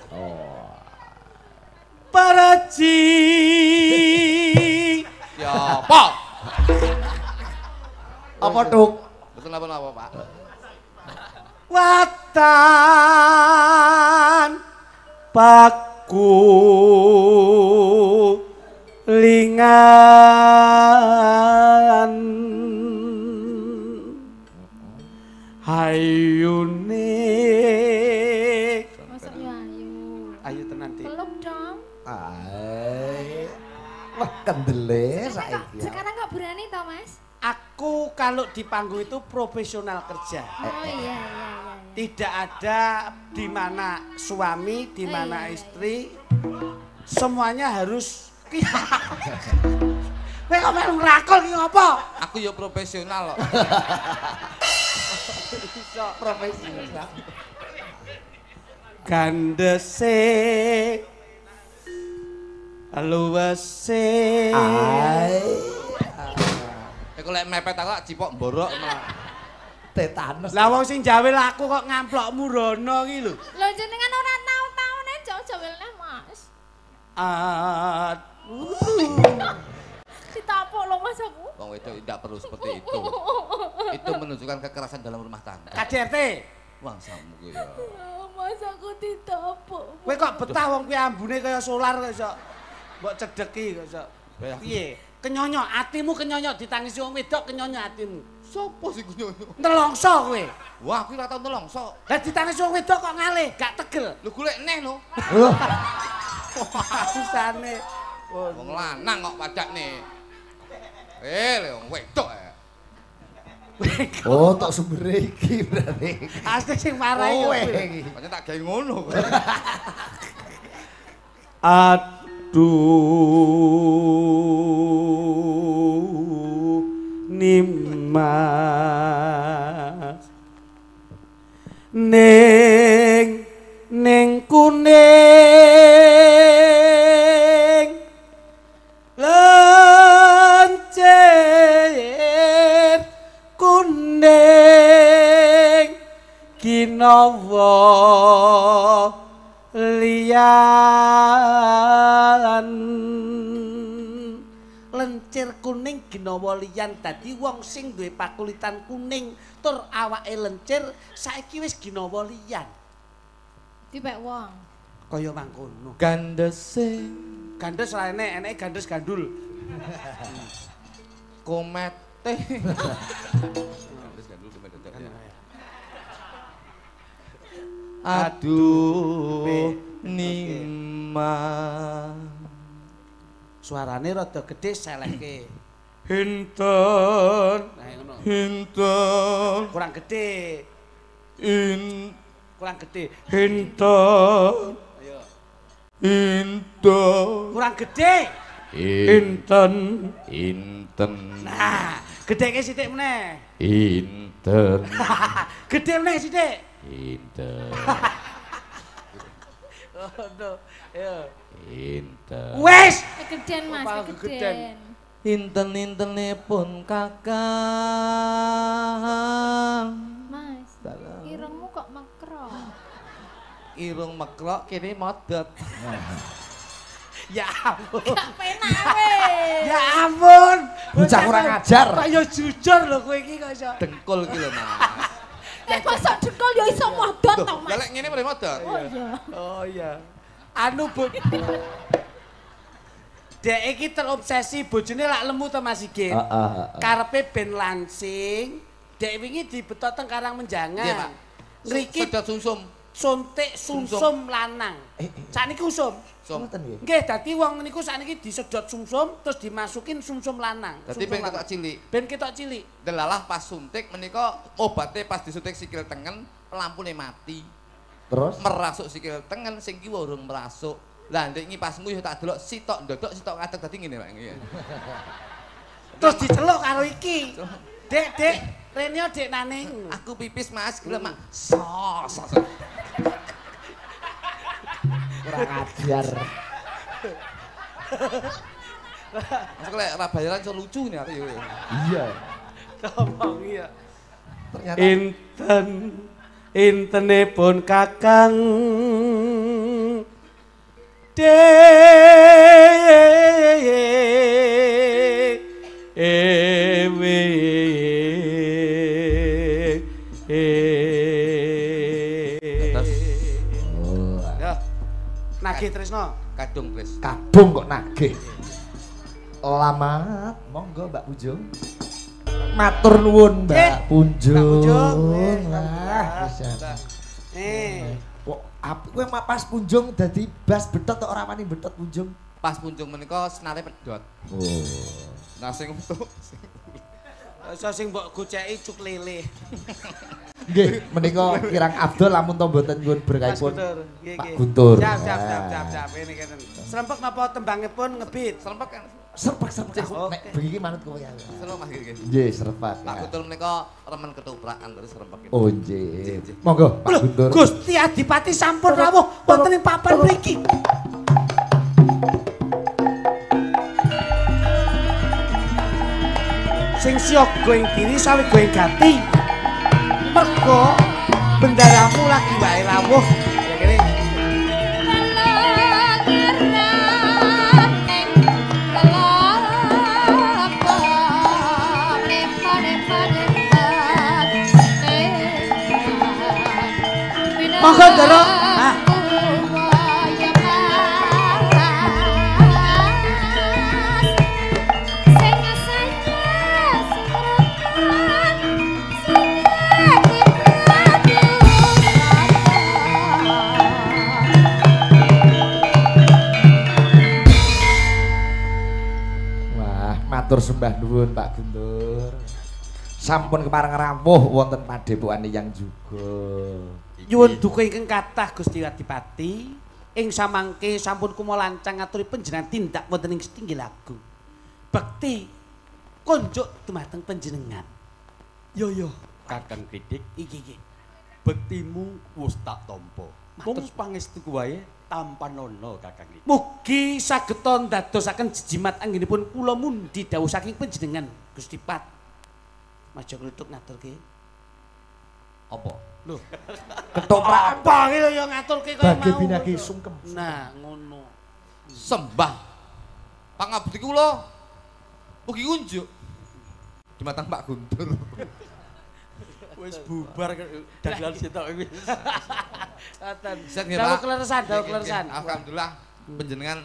S3: Paraji.
S1: Ya, apa?
S2: Apa Duk?
S1: Betul apa, Pak?
S3: Watan paku lingan hayune
S5: Masa yo
S3: ayo tenan Dik.
S5: peluk dong.
S2: Ai. Wah, kendele saiki.
S5: Sekarang kok berani toh, Mas?
S3: Aku kalau di panggung itu profesional kerja.
S5: Oh iya.
S3: Tidak ada di mana suami, di mana istri, semuanya harus. Kowe kok melu ngrakol ki ngopo?
S1: Aku ya profesional kok.
S3: Iso profesional. Gandese luwese.
S2: Ai.
S1: Kok lek mepet aku cipok mborok malah.
S2: Tetanus.
S3: Lah wong sing jawe laku kok ngamplokmu rono ki lho.
S5: Lho jenengan ora tau-taune jawel-jawelne, Mas. Ditapuk lho Mas aku.
S1: Wong wedok tidak perlu seperti itu. Itu menunjukkan kekerasan dalam rumah tangga.
S3: KDRT.
S1: Wang samu ku ya.
S5: Mas aku ditapuk.
S3: Kowe kok betah wong kuwi ambune kaya solar kok iso. Mbok cedeki kok iso. Piye? Kenyonyo, atimu kenyonyo ditangisi wong wedok kenyonyo atimu.
S1: Sopo sing nyonyo?
S3: Nelongso kowe.
S1: Wah, aku ora tau nelongso.
S3: Lah ditangisi wong wedok kok ngalih, gak tegel.
S1: Lho golek neh lho.
S3: Usane.
S1: Wong lanang kok padakne. Le wong wedok ya.
S2: Oh, tok sumbere iki berarti.
S3: Asli sing marahi
S2: Kowe
S3: kowe.
S2: iki.
S1: Pancen tak gawe ngono.
S3: Aduh Nimas ning kuning lencir kuning kinawa liyan lencir kuning ginawa liyan dadi wong sing duwe pakulitan kuning tur awake lencir saiki wis ginawa liyan
S5: Dipek wong.
S3: kaya mangkono
S1: Gandese
S3: gandes ra eneke gandes gandul
S1: komete. Wis gandul komete ya. Aduh Nima.
S3: suarane rada gedhe selehke hinten nah
S1: Hinten
S3: kurang gedhe kurang gedhe
S1: Hinten
S3: ayo
S1: Hinten
S3: kurang gedhe hinten
S1: Hinten
S3: nah gedheke sithik meneh
S1: Hinten
S3: gedhe meneh sithik
S1: Hinten
S3: aduh ya
S1: Hinten
S3: wes
S5: Kegeden Mas,
S3: Apa
S5: kegeden.
S1: Hinten-hintenipun kakang
S5: Mas, irungmu kok mekro.
S1: irung mekrok kene modot.
S3: ya ampun
S5: Gak penak weh.
S3: ya ampun
S2: Bocah kurang ajar.
S3: kok ya jujur lho kowe iki kok iso
S1: Dengkul ki lho Mas.
S5: Masa dengkul ya iso modot to Mas.
S1: Lah lek ngene boleh modot.
S5: Oh iya.
S3: oh iya anu bu Dek iki terobsesi bojone lak lemu to Mas Sigit. Karepe ben langsing. Dek wingi dibeto teng Karangmenjangan.
S1: Iya, Pak.
S3: Ngriki
S1: Sedot sumsum.
S3: suntik sumsum lanang. Sakniki usum.
S1: Sum.
S3: Nggih, dadi wong niku sakniki disedot sumsum terus dimasukin sumsum lanang.
S1: Dadi
S3: Sumsum
S1: ben
S3: lanang.
S1: ketok cilik.
S3: Ben ketok cilik.
S1: Delalah pas suntik menika obatnya pas disuntik sikil tengen lampune mati.
S2: Terus
S1: merasuk sikil tengen sing kiwa urung merasuk. Lah ndek ngipasmu yo tak delok sitok ndodok sitok ngadeg dadi ngene Pak.
S3: Terus diceluk karo iki. Dek, Renio dek naning.
S1: Aku pipis Mas, gelem Mak.
S2: kurang ajar.
S1: Masuk lek ra bayaran iso lucu nih aku yo.
S2: Iya.
S3: Ngomong iya.
S2: Ternyata
S3: Intenipun Kakang Nagih Tresno.
S1: Kadung Tris.
S2: kadung kok nagih. Selamat, monggo Mbak Punjung. Matur nuwun Mbak Punjung. Lah, bisa. Kok kowe pas Punjung dadi bas betot kok ora wani betot Punjung?
S1: Pas Punjung menika senare pedhot.
S2: Oh.
S1: Nah sing untuk
S3: Iso sing mbok goceki cuk lele.
S2: Nggih, menika kirang Abdul lamun to mboten nyuwun berkahipun
S3: Nggih,
S2: Pak
S3: nggih.
S2: Guntur.
S3: Siap. Ini keten. Serempek napa tembangipun ngebit?
S1: serempek kan.
S2: Serpak aku nek bengi iki manut kowe ya.
S1: Serempek Mas nggih.
S2: Nggih, serpak.
S1: Pak Guntur menika remen ketuprakan terus serempek.
S2: Oh nggih. Monggo Pak Guntur.
S3: Gusti Adipati sampun rawuh wonten ing papan mriki. Sing siaga ing kiri sawi go ing gati. Mergo bendaramu lagi wae rawuh. Ya kene. Monggo Ndara. Ah.
S2: Wah, matur sembah nuwun Pak Guntur. Sampun kepareng rawuh wonten padepokan yang juga.
S3: Nyuwun duka ingkang kathah Gusti Adipati, ing samangke sampun kumalancang ngaturi panjenengan tindak wonten ing Setinggil Agung. Bekti konjuk dumateng panjenengan.
S6: Yo Kakang Kritik,
S3: Iki.
S6: bektimu wis tak tampa. Mung pangestu wae tampanono Kakang Kritik.
S3: Mugi sageta ndadosaken jijimat anggenipun kula mundi dawuh saking panjenengan Gusti Pat. Maja kluthuk ngaturke.
S1: Apa?
S3: Lho,
S2: Ketoprak
S3: apa iki ya ngaturke kaya
S2: bagi
S3: mau.
S2: binagi sungkem.
S3: Nah, ngono.
S1: Sembah pangabdi kula mugi unjuk dumateng Pak Guntur.
S6: Wis bubar dagelan sitok wis.
S1: Set nggih,
S3: Dawuh
S1: Pak.
S3: kleresan, dawuh
S1: Nggih,
S3: kleresan.
S1: nggih. Alhamdulillah panjenengan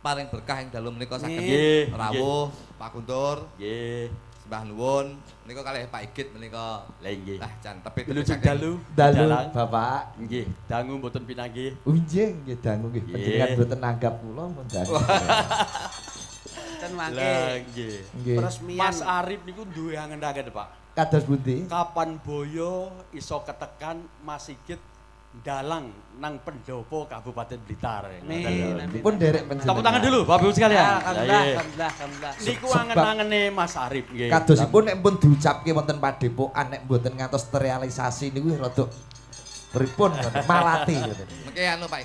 S1: paring berkah ing dalem menika saged
S6: Nggih,
S1: rawuh Pak Guntur.
S6: Nggih.
S1: Sembah nuwun menika kalih Pak Igit menika.
S6: Lah nggih.
S1: Lah jan tepit
S6: Wilujeng dalu.
S2: Dalu
S6: dalang.
S2: Bapak.
S6: Nggih, dangu mboten pinanggih.
S2: Unjing nggih dangu nggih.
S6: Nggih.
S2: Panjenengan mboten nanggap kula pun dangu.
S3: Ten
S6: Lah
S3: mangke
S6: nggih.
S2: Nggih.
S3: peresmian.
S6: Mas Arif niku duwe angen-angen, Pak.
S2: Kados pundi?
S6: Kapan boyo iso ketekan Mas Sigit dalang nang pendopo Kabupaten Blitar.
S2: Pun derek panjenengan.
S6: Tepuk tangan dulu Bapak Ibu sekalian.
S3: Alhamdulillah.
S6: Niku
S2: Sebab-
S6: angen-angene Mas Arif nggih.
S2: Kadosipun nek pun diucapke wonten padepokan nek mboten ngantos terrealisasi niku rada pripun malati ngoten.
S1: Mengke anu Pak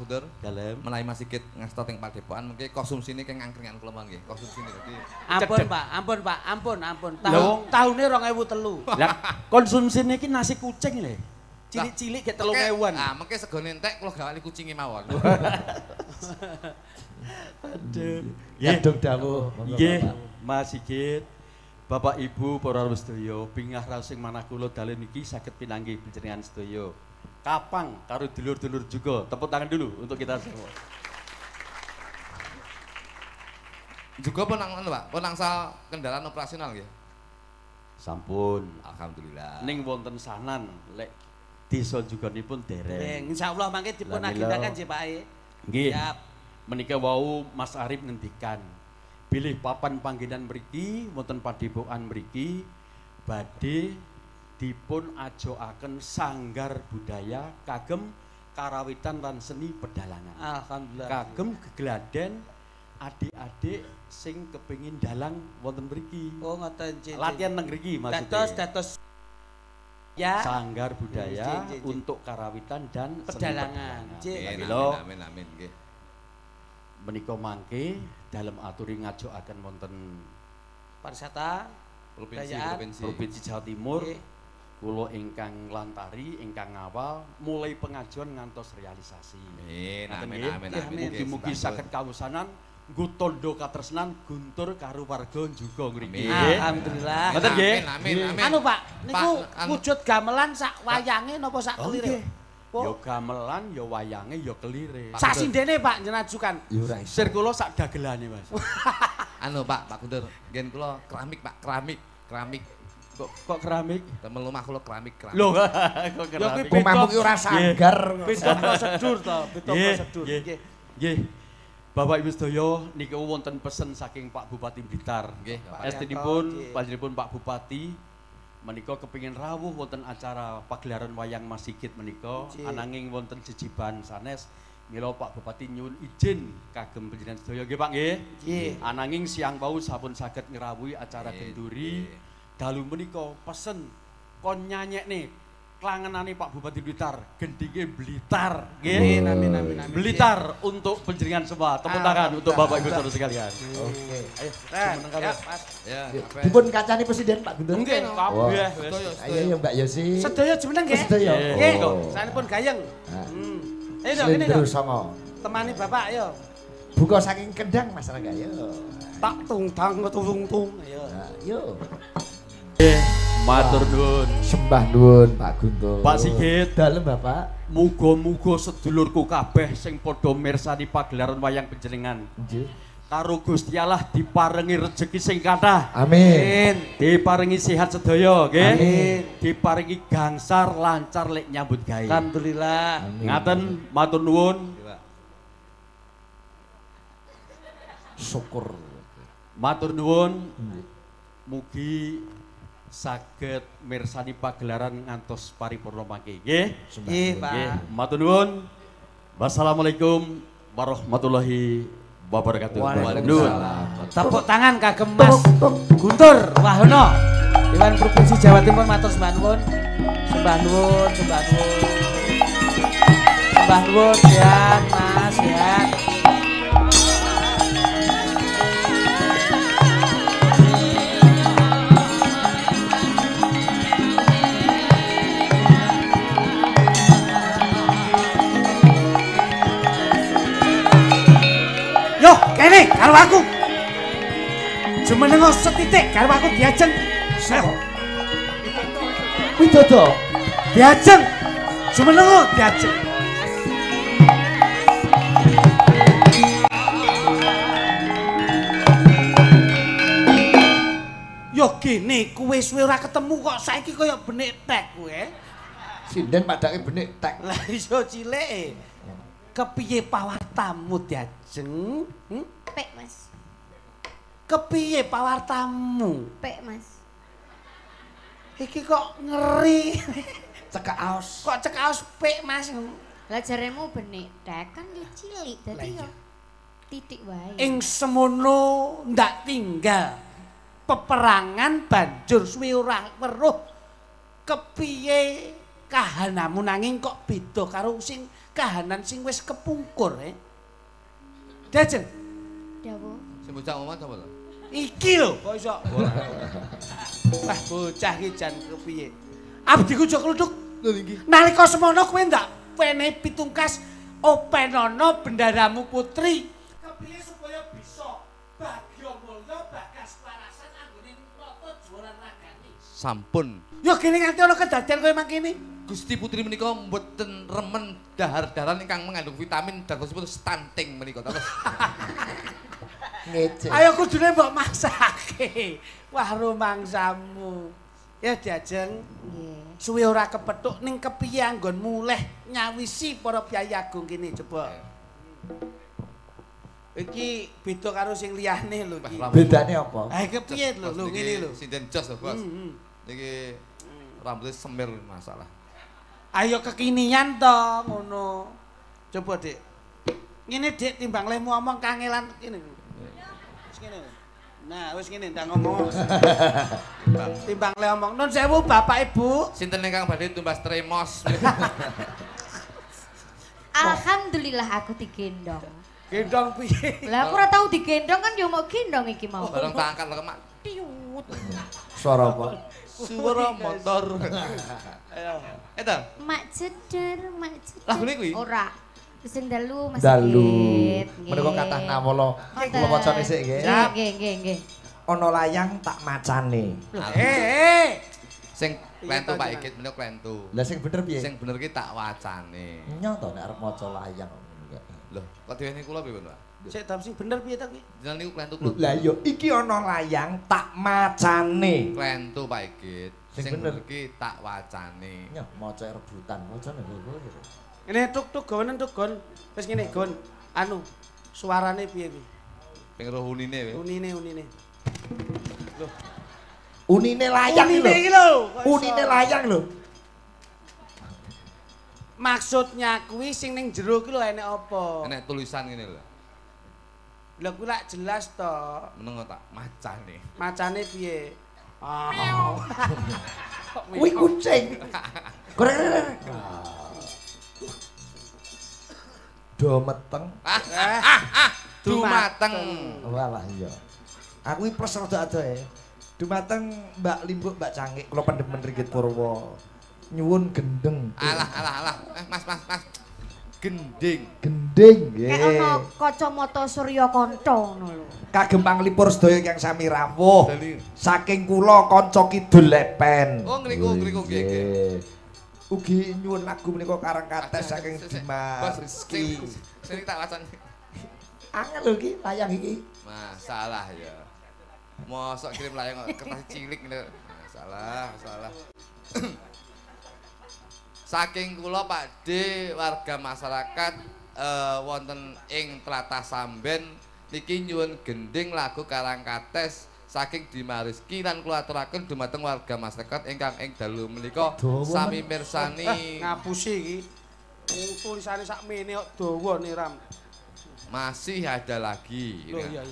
S1: Guntur.
S6: Dalem.
S1: Menawi Mas Sigit ngastot ing padepokan mengke konsumsine keng angkringan kula mangke. Konsumsine dadi
S3: Ampun.
S6: Lho.
S3: Tahune 2003.
S6: Lah konsumsine iki nasi kucing lho. Cilik-cilik gek 3.000-an.
S1: Nah, mengke segone entek kula gawani kucinge mawon.
S6: Aduh.
S2: Kadung dawuh. Monggo,
S6: Nggih,
S2: Bapak.
S6: Mas Sigit. Bapak Ibu para sedaya, bingah raos sing manah kula dalem iki saged pinanggih panjenengan sedaya. Kapang karo dulur-dulur juga. Tepuk tangan dulu untuk kita semua.
S1: Juga pun nang anu Pak, pun nangsal kendaraan operasional nggih.
S6: Sampun.
S1: Alhamdulillah.
S6: Ning wonten sanan lek desa juganipun dereng.
S3: Insyaallah mangke dipun
S6: Lah,
S3: agendakan
S6: mila.
S3: sih Pak.
S6: Nggih.
S3: Siap.
S6: Menika wau Mas Arif ngendikan bilih papan panggenan mriki wonten padepokan mriki badhe dipun ajokaken sanggar budaya kagem karawitan lan seni pedalangan.
S3: Alhamdulillah.
S6: Kagem gegladen adik-adik sing kepengin dalang wonten mriki.
S3: Oh ngoten nggih.
S6: Latihan nang mriki maksudnya.
S3: Dados ya
S6: sanggar budaya untuk karawitan dan
S3: pedalangan.
S1: Amin nggih.
S6: Menika mangke dalem aturi ngajokaken wonten
S3: pariwisata
S6: Provinsi Jawa Timur. Kula ingkang lantari, ingkang ngawal mulai pengajuan ngantos realisasi.
S1: Amin.
S6: Mugi-mugi saged kawusanan nggo tondo katresnan guntur karo warga juga ngriki.
S3: Alhamdulillah.
S6: Ngoten nggih.
S1: Amin.
S3: Anu Pak, niku wujud gamelan sak wayange napa sak kelire?
S6: Ya gamelan, ya wayange, ya kelire.
S3: Sak sindene Pak njenajukan.
S2: Ya ora iso.
S6: Sir kula sak dagelane, Mas.
S1: Anu Pak Guntur, ngen kula keramik Pak, keramik.
S6: Kok keramik?
S1: Temen omah kula keramik.
S6: Lho, kok keramik.
S2: Omahmu ki ora sanggar.
S3: Beda prosedur to, beda prosedur.
S6: Nggih. Bapak Ibu sedaya niku wonten pesen saking Pak Bupati Blitar.
S1: Nggih.
S6: Estinipun panjenenganipun Pak Bupati menika kepingin rawuh wonten acara pagelaran wayang Mas Sigit menika ananging wonten jejiban sanes mila Pak Bupati nyuwun izin kagem panjenengan sedaya nggih Pak nggih. Ananging siang wau sampun saged ngrawuhi acara genduri. Dalu menika pesen kon nyanyekne klangenane Pak Bupati Blitar, gendinge Blitar nggih. Amin. Blitar untuk panjenengan semua. Tepuk tangan untuk Bapak Ibu saudara sekalian.
S2: Oke.
S6: Ayo, semeneng karo.
S1: Ya.
S2: Dipun kancani presiden Pak Guntur.
S6: Nggih, kabeh wis.
S2: Ayo ya Mbak Yosi.
S3: Sedaya jumeneng nggih.
S2: Sedaya.
S3: Nggih, sanipun gayeng. Ayo dong ngene dong. Temani Bapak ayo.
S2: Buka saking kendang Mas Rangga yo.
S3: Tak tungtang tung. Ayo.
S2: Yo.
S6: Matur nuwun.
S2: Sembah nuwun Pak Guntur.
S6: Pak Sigit,
S2: dalem Bapak.
S6: muga-muga sedulurku kabeh sing padha mirsani pagelaran wayang panjenengan.
S2: Nggih.
S6: Karo Gusti Allah diparingi rejeki sing kathah.
S2: Amin.
S6: Diparingi sehat sedaya, nggih.
S2: Amin.
S6: Diparingi gangsar lancar lek nyambut gawe.
S3: Alhamdulillah.
S6: Ngaten matur nuwun.
S2: Syukur.
S6: Matur nuwun. Mugi saged mirsani pagelaran ngantos paripurna mangke nggih.
S3: Nggih, Pak.
S6: Matur nuwun. Wassalamualaikum warahmatullahi wabarakatuh.
S3: Waalaikumsalam. Tepuk tangan kagem Mas Guntur Wahono. Dewan Provinsi Jawa Timur matur sembah nuwun. Sembah nuwun. Sembah nuwun ya, Mas ya. Yo, kene karo aku. Jumeneng setitik karo aku diajeng.
S2: Widodo.
S3: Diajeng. Jumeneng diajeng. Yo gene kuwe suwe ora ketemu kok saiki kaya benik tek kowe.
S2: Sinden padake benik tek.
S3: Lah iso cilik. Kepiye pawartamu diajeng?
S5: Pek, Mas.
S3: Kepiye pawartamu?
S5: Pek, Mas.
S3: Iki kok ngeri.
S2: Cekak aos.
S3: Kok cek aos pek, Mas?
S5: Lah jaremu benik tek kan yo cilik dadi yo titik wae.
S3: Ing semono ndak tinggal. Peperangan banjur suwi ora weruh. Kepiye kahanamu nanging kok beda karo sing kahanan sing wis kepungkur Diajeng.
S5: Dawa.
S1: Sing bocah omah sapa to?
S3: Iki lho kok iso. Wah bocah iki jan kepiye. Abdiku jo kluduk. Lho iki. Nalika semono kowe ndak wene pitungkas openono bendaramu putri. Kepiye supaya bisa bagya mulya bagas warasan anggone nata jualan ragane.
S1: Sampun.
S3: Yo kene nganti ana kedadian kowe mangkene.
S1: Gusti Putri menika mboten remen dahar-daharan ingkang mengandung vitamin dagosipun stunting menika terus.
S2: Ngece.
S3: Ayo kudune mbok maksake. Wah rumangsamu. Ya Diajeng.
S5: Nggih.
S3: Suwe ora kepethuk ning kepiye anggonmu leh nyawisi para Kyai Agung kene coba. Iki beda karo sing liyane lho iki.
S2: Bedane apa?
S3: Ha kepiye lho ngene lho.
S1: Sinden jos lho, Bos. Niki rambutnya semir masalah.
S3: Ayo kekinian to ngono. Coba Dik. Ngene Dik timbang lemu omong kangelan ngene. Wis ngene. Nah, wis ngene ndak ngomong. Timbang le omong nun sewu Bapak Ibu.
S1: Sinten ingkang badhe tumbas tremos?
S5: Alhamdulillah aku digendong.
S3: Gendong piye?
S5: Lah aku ora tau digendong kan yo mau gendong iki mau.
S1: Bareng tak angkat lho, Mak.
S3: Tiut.
S2: Suara apa?
S1: Suara motor.
S3: Ayo.
S1: Eta.
S5: Mak ceder, mak ceder.
S1: Lagune kuwi?
S5: Ora. Sing dalu Mas
S2: Dalu.
S5: Sigit.
S2: Menika kathah ngawula. Kula wacane sik nggih.
S5: Nggih.
S2: Ana layang tak macane.
S1: Sing klentu Pak Ikit menika klentu.
S2: Lah sing bener piye?
S1: Sing bener ki tak wacane.
S2: Nyoto nek arep maca layang.
S1: Lho, kok diweni kula piye, Pak?
S3: Sik dam sing bener piye ta kuwi?
S1: Jenengan niku klentu kula.
S2: Lah yo iki ana layang tak macane.
S1: Klentu Pak Ikit.
S2: Sing
S1: Sing
S2: bener.
S1: bener ki tak wacane.
S2: Nyoh maca rebutan, macane kok.
S3: Ngene tuk gonen tuk gon. Wis ngene gon. Anu suarane piye kuwi?
S1: Ping roh unine wae.
S3: Unine. Loh,
S2: Unine layang
S3: unine iki
S2: lho.
S3: lho.
S2: Unine layang lho.
S3: Maksudnya kuwi sing ning jero ki lho enek apa?
S1: Enek tulisan ngene lho.
S3: Lah kuwi lak jelas to.
S1: Meneng tak macane.
S3: Macane piye? Ah.
S2: Kuwi kucing. Korek. Do meteng.
S1: Dumateng.
S2: Walah iya. Aku iki plus rada adoh. Dumateng Mbak Limbuk, Mbak Cangkik, kula pendemen Ringgit Purwo. Nyuwun gendeng.
S1: Alah. Mas. Gending.
S2: Gending nggih.
S5: Kayak ana kacamata Surya Kanta ngono lho.
S2: Kagem panglipur sedaya ingkang sami rawuh.
S1: Dali.
S2: Saking kula kanca kidul lepen.
S1: Oh ngriku nggih.
S2: Ugi nyuwun lagu menika karang kates saking Dimas Rizky.
S1: Sing tak wacane.
S2: Angel lho iki layang iki.
S1: Masalah ya. Mosok kirim layang kertas cilik ngene. Salah. Saking kula Pakde warga masyarakat wonten ing tlatah Samben niki nyuwun gending lagu Karangkates saking Dimariski lan kula aturaken dumateng warga masyarakat ingkang ing dalu menika sami mirsani
S3: Ngapusi iki. Tulisane sakmene kok dawa niram.
S1: masih ada lagi.
S3: Loh iya.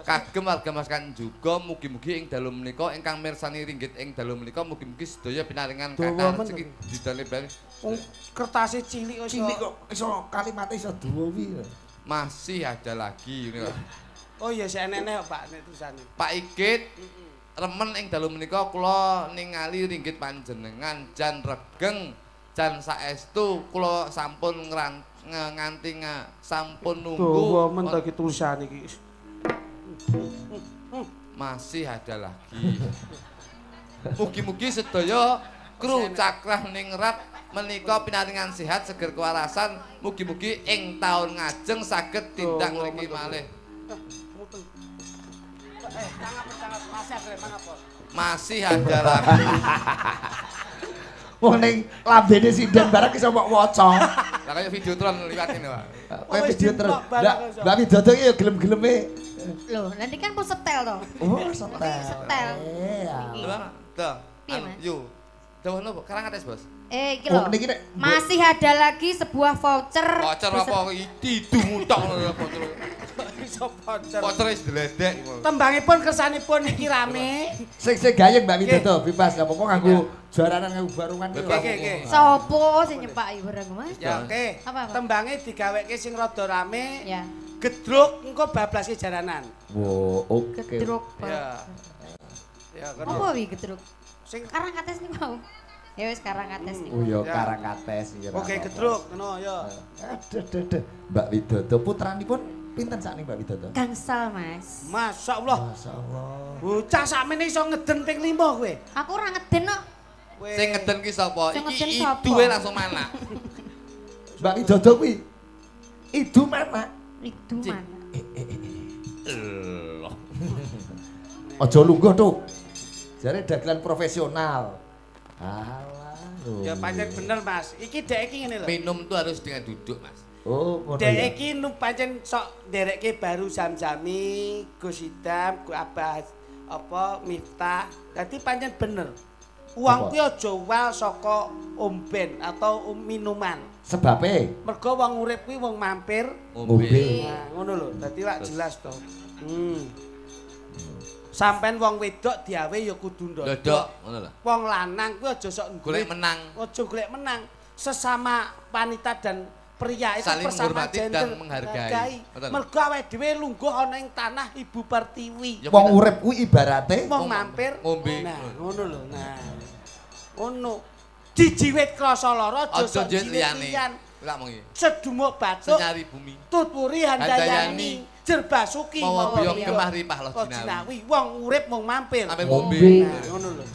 S1: Kagem warga masyarakat juga mugi-mugi ing dalu menika ingkang mirsani Ringgit ing dalu menika mugi-mugi sedaya pinaringan kathah rezeki didane bali.
S3: Wong kertase cilik
S2: Kok iso kalimate iso dawa kuwi.
S1: Masih ada lagi ini.
S3: Oh iya sik enek Pak nek tulisane.
S1: Pak Ikit remen ing dalu menika kula ningali Ringgit panjenengan jan regeng jan saestu kula sampun nganti sampun nunggu.
S3: Dawa men ta iki tulisane iki.
S1: Masih ada lagi. Mugi-mugi sedaya kru Cakrah Ningrat menika pinaringan sehat seger kewarasan. Mugi-mugi ing taun ngajeng saged tindak mriki malih. Masih ada lagi.
S2: Wong ning lambene sinden barang iso mbok waca.
S1: Lah kaya videotron liwat ngene, Pak.
S2: Kowe videotron. Mbak Widodo iki ya gelem-geleme.
S5: Loh, nanti kan pun setel toh.
S2: Oh, setel.
S5: Setel.
S1: Lah, dah.
S5: Piye, Mas?
S1: Yo. Dawuh napa? Karangates, Bos.
S5: Iki
S2: Oh,
S5: lho.
S2: niki nek
S5: Masih ada lagi sebuah voucher.
S1: Voucher apa iki dimutok lho voucher.
S3: Iso voucher.
S1: Voucher wis dledek.
S3: Tembangipun kersanipun iki rame.
S2: sing gayeng Mbak Widodo bebas gak apa-apa nganggo juaranan nganggo barungan iki.
S3: Oke.
S5: Sopo sing nyepaki barang Mas?
S3: Ya oke.
S5: Apa?
S3: Tembange digaweke sing rada rame.
S5: Ya.
S3: Gedruk engko bablaske jaranan.
S2: Wo, oke.
S5: Gedruk.
S3: Ya. Ya
S5: Apa
S3: ngono.
S5: wi gedruk?
S3: Sing
S5: Karang kates nih mau. Ya wis karang kates nih.
S2: Oh ya
S3: Ya.
S2: karang kates iki.
S3: Oke gedruk ngono ya.
S2: Aduh. Mbak Widodo putranipun pinten sakniki Mbak Widodo?
S5: Gangsal Mas.
S3: Masyaallah.
S2: Masyaallah.
S3: Bocah sakmene iso ngeden ping 5 kowe.
S5: Aku ora ngeden kok.
S3: Kowe-
S1: Sing ngeden ki sapa?
S5: Sing
S1: Iki
S5: ngeden sapa?
S1: iduwe langsung mana?
S2: Mbak Widodo kuwi idu mana?
S5: Itu mana?
S1: Loh.
S2: Aja lungguh tuh. Jare dagelan profesional. Alah.
S3: Ya pancen bener Mas. Iki dek iki ngene lho.
S1: Minum tuh harus dengan duduk, Mas.
S2: Oh, ngono
S3: Dek
S2: ya.
S3: iki nu pancen sok nderekke baru Zam-Zami, Gus Idam, Gus Abbas, apa Miftah. Dadi pancen bener. Uang kuwi aja wel saka omben atau minuman.
S2: Sebabe
S3: Mergo wong urip kuwi wong mampir
S2: ngombe.
S3: Nah, ngono lho. Dadi lak jelas to. Sampeyan wong wedok diawe ya kudu ndodok.
S1: Ngono lho.
S3: Wong lanang kuwi aja sok
S1: Golek menang.
S3: Aja golek menang. Sesama wanita dan pria itu
S1: Saling
S3: bersama
S1: menghormati
S3: gender.
S1: dan menghargai. Betul.
S3: Mergo awake dhewe lungguh ana ing tanah Ibu Pertiwi.
S2: Wong urip kuwi ibarate
S3: Wong mampir
S1: ngombe.
S3: Nah, ngono lho. Nah. Ngono. Dijiwit krasa lara aja sok jiwit liyane.
S1: Lak mung iki.
S3: Sedumuk batuk.
S1: Senyari bumi.
S3: Tuturi handayani. Jerbasuki
S1: Mawa biyo gemah ripah lo jinawi.
S3: Wong urip mung mampir.
S1: Mampir ngombe.
S3: Nah, ngono lho.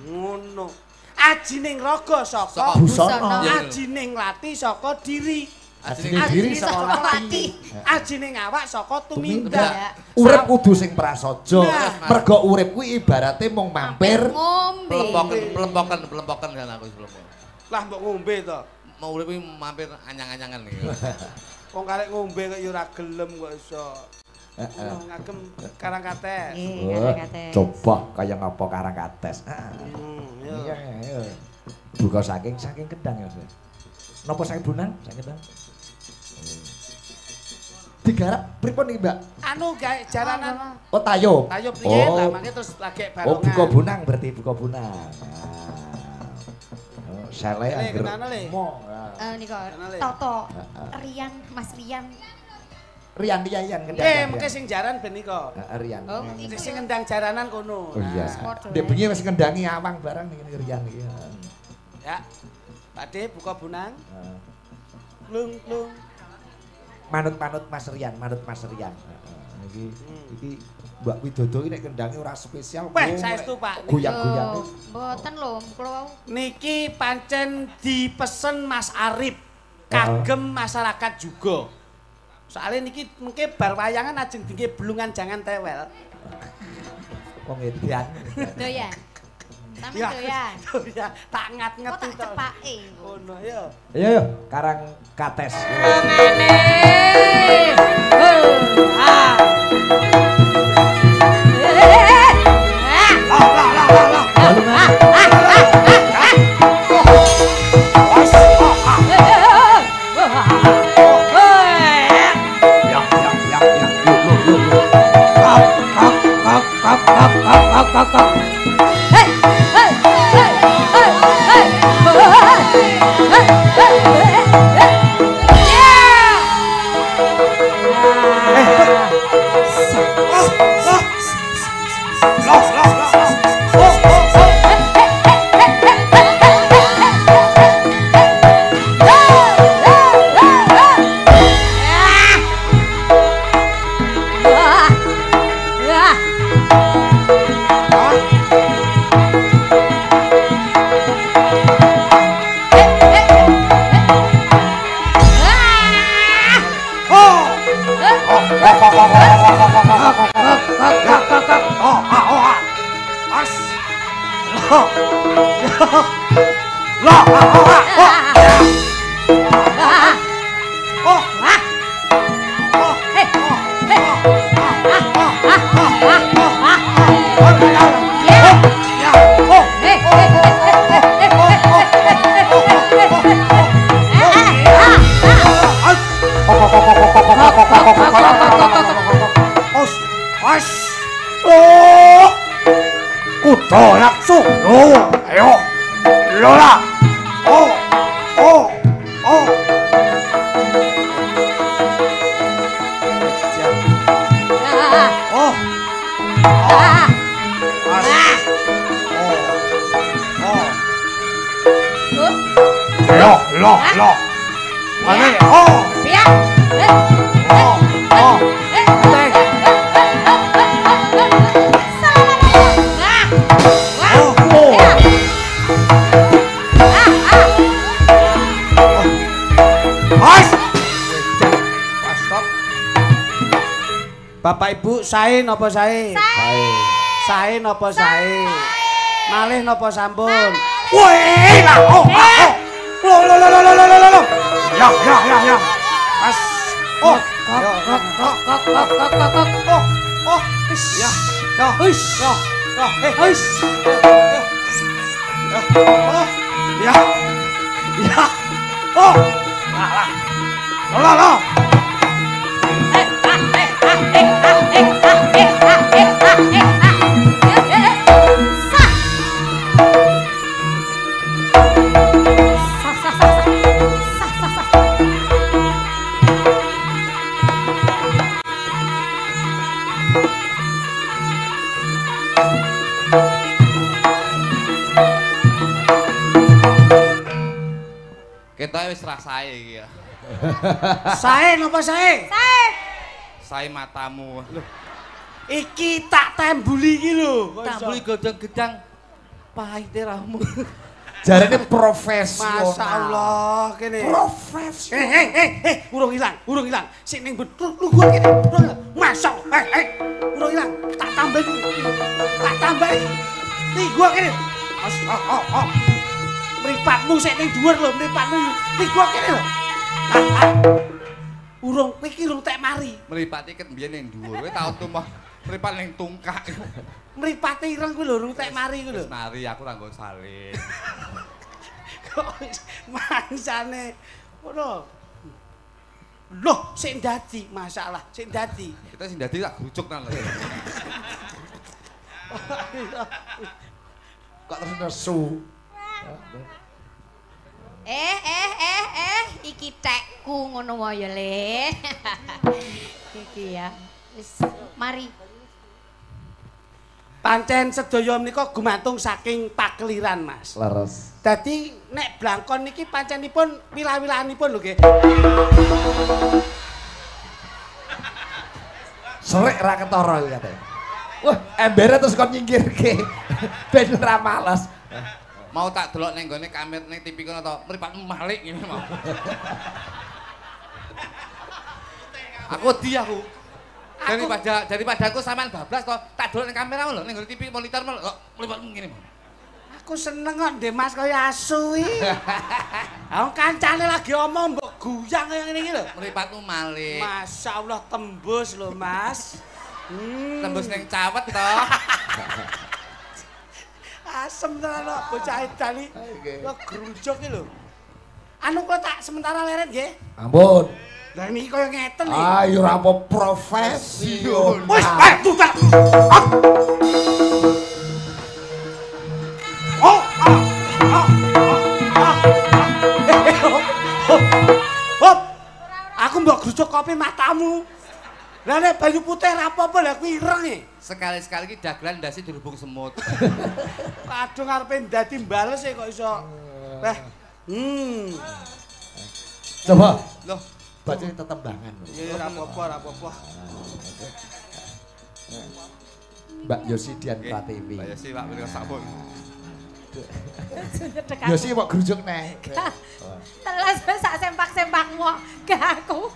S3: Ngono. Ajining raga saka
S5: busana.
S3: Ajining lati saka diri.
S2: Ajining diri saka
S5: lati.
S3: Ajining awak saka tumindak.
S2: urip kudu sing prasaja.
S3: Nah.
S2: Mergo urip kuwi ibarate mung mampir
S5: ngombe.
S1: Pelempokan kan aku sebelumnya.
S3: Lah mbok ngombe to.
S1: Mau urip kuwi mampir anyang-anyangan iki.
S3: Wong karek ngombe kok ya ora gelem kok iso. Ngagem Karangkates.
S2: Coba kaya ngapa Karangkates.
S3: Iya.
S2: Iya. Buka saking kendang ya, Mas. Napa saking Bunang? Saking kendang. Digarap pripun iki, Mbak?
S3: Anu gawe jaranan.
S2: Oh, tayo.
S3: Tayo priye lah mangke terus lagi barongan.
S2: Oh, buka Bunang berarti buka Bunang. Oh, sele
S3: Le,
S2: angger.
S3: kenana, Le?
S2: Mo.
S5: Nika
S3: Kenale.
S5: Toto Rian Mas Rian.
S2: Rian kendang.
S3: Mengke sing jaran ben nika.
S2: Rian.
S5: Oh, iki
S3: Sing ngendang jaranan kono.
S2: Oh iya.
S5: Sepodo,
S2: Dia
S5: ya.
S2: bengi wis ngendangi awang barang ning Rian iki.
S3: Ya. Pakde buka Bunang. Klung klung.
S2: Manut Mas Rian. Iki Mbak Widodo iki nek kendangi ora spesial.
S3: Weh, saestu Pak.
S2: Goyang-goyange.
S5: Mboten lho, kula wau.
S3: Niki pancen dipesen Mas Arif. Kagem masyarakat juga. Soalnya niki mengke bar wayangan ajeng dingke belungan jangan tewel.
S2: Wong edan.
S5: Doyan. Sami
S3: Ya.
S5: doyan.
S3: Ya, tak
S5: Kok
S3: ngat-nget
S5: tak cepake.
S3: Ngono ya.
S2: Ayo Karangkates.
S3: Bapak Ibu sae napa sae? Sae napa sae? Malih napa sampun?
S7: Wih, lah, lo. Ya. Mas. Oh,
S3: Ya. Ya. Oh. Lah.
S1: Ketoke wis rasae iki ya.
S3: Sae napa sae?
S1: Sae matamu.
S3: Iki tak tembuli iki lho.
S1: Tambuli godhong-gedang pahite ramu.
S2: Jarene profesional.
S3: Masyaallah kene.
S2: Profesional.
S3: Urung ilang. Sik ning lu gua kene. Masyaallah. Urung ilang. Tak tambahi. Nih gua kene. Mripatmu sik ning dhuwur lho, mripatmu. Nih gua kene lho. Urung iki urung tek mari.
S1: Mripate ket mbiyen ning dhuwur. Kowe tau tumpah mripat ning tungkak.
S3: Mripate ireng kuwi lho urung tek mari kuwi lho.
S1: Wis mari aku ra nggo salin.
S3: Kok mangsane ngono. Loh, sik ndadi masalah, sik ndadi.
S1: Kita sing dadi tak grujuk nang.
S2: Kok terus nesu.
S5: Iki tekku ngono wae Le. Iki ya. Wis mari.
S3: Pancen sedaya menika gumantung saking pakeliran, Mas.
S2: Leres.
S3: Dadi nek blangkon niki pancenipun wilah-wilahanipun lho nggih.
S2: Serek ra ketara iki katanya. Wah, embere terus kon nyingkirke. Ben ora males.
S1: Mau tak delok ning gone kamera ning TV kono to, mripatmu malik ngene mau. Aku wedi aku. Daripada aku sampean bablas to, tak delok ning kamera lho ning gone TV monitor kok mripatmu ngene mau.
S3: Aku seneng kok Ndek Mas kaya asu iki. Aku kancane lagi omong mbok guyang kaya ngene iki lho.
S1: Mripatmu malik.
S3: Masyaallah tembus lho, Mas.
S1: Tembus ning cawet to.
S3: Asem tenan kok bocah edan iki. Kok grujuk iki lho. Anu kok tak sementara leret nggih.
S2: Ampun.
S3: Lah niki kaya ngeten iki.
S2: Ayo ora apa profesional.
S3: Wis, tutak. Hop. Aku mbok grujuk kopi matamu. Lah nek banyu putih ra apa-apa lah kuwi ireng e.
S1: Sekali-sekali iki dagelan ndase dirubung semut.
S3: Kadung arepe ndadi mbales e kok iso.
S2: Coba.
S1: Loh,
S2: baca tetembangan.
S3: Ya ra apa-apa.
S2: Mbak Yosi Dian Pratiwi.
S1: Mbak Yosi Pak menika sampun.
S2: Yosi kok grujuk neh.
S5: Telas sak sempak-sempakmu gak aku.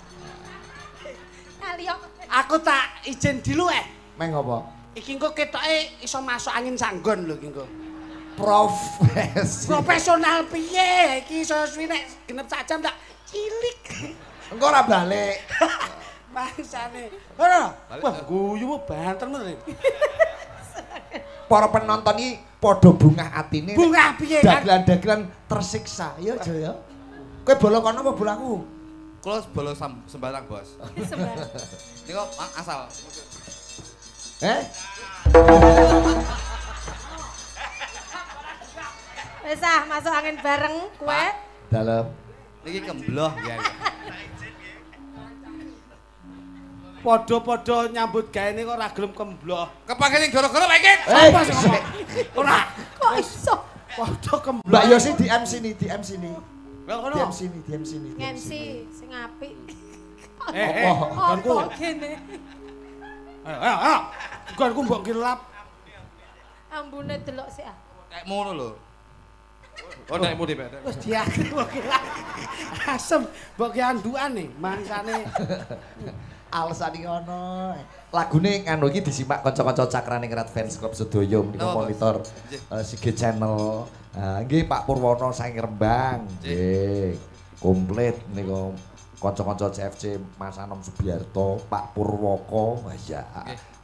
S5: Kaliok.
S3: Aku tak izin dulu
S2: Meng apa?
S3: Iki engko ketoke iso masuk angin sanggon lho iki engko. Profesional piye? Iki iso suwi nek genep sak jam tak cilik.
S2: Engko ora balik.
S3: Bangsane. Ora. Wah, guyu banter men.
S2: Para penonton iki padha bungah atine.
S3: Bungah piye kan?
S2: Dagelan-dagelan tersiksa. Ya aja ya. Kowe bola kono apa bolaku?
S1: Kula bola sembarang, Bos.
S5: Sembarang.
S1: Niku asal.
S5: Wis masuk angin bareng kowe.
S2: Dalem.
S1: Niki kembloh ya.
S3: Padha-padha nyambut gaene kok ora gelem kembloh.
S1: Kepake ning gara-gara Pak iki.
S3: Apa sih ngomong? Ora.
S5: Kok iso?
S3: Padha kembloh.
S2: Mbak Yosi di MC nih, di MC nih.
S3: Lah
S2: Di MC nih, di MC nih.
S5: MC sing apik.
S3: Gonku.
S5: Apa kene?
S3: Ayo. Gonku mbok kilap.
S5: Ambune delok sik ah.
S1: Kayak ngono lho. Oh, nekmu di Pak.
S3: Wis diakhir mbok kilap. Asem mbok ki andukan nih mangsane.
S2: Alasan iki ono. Lagune nganu iki disimak kanca-kanca Cakraning Rat Fans Club sedaya menika monitor Sige Channel. Nggih Pak Purwono saking Rembang. Nggih. Komplit menika kanca-kanca CFC Mas Anom Subiarto, Pak Purwoko. Wah ya.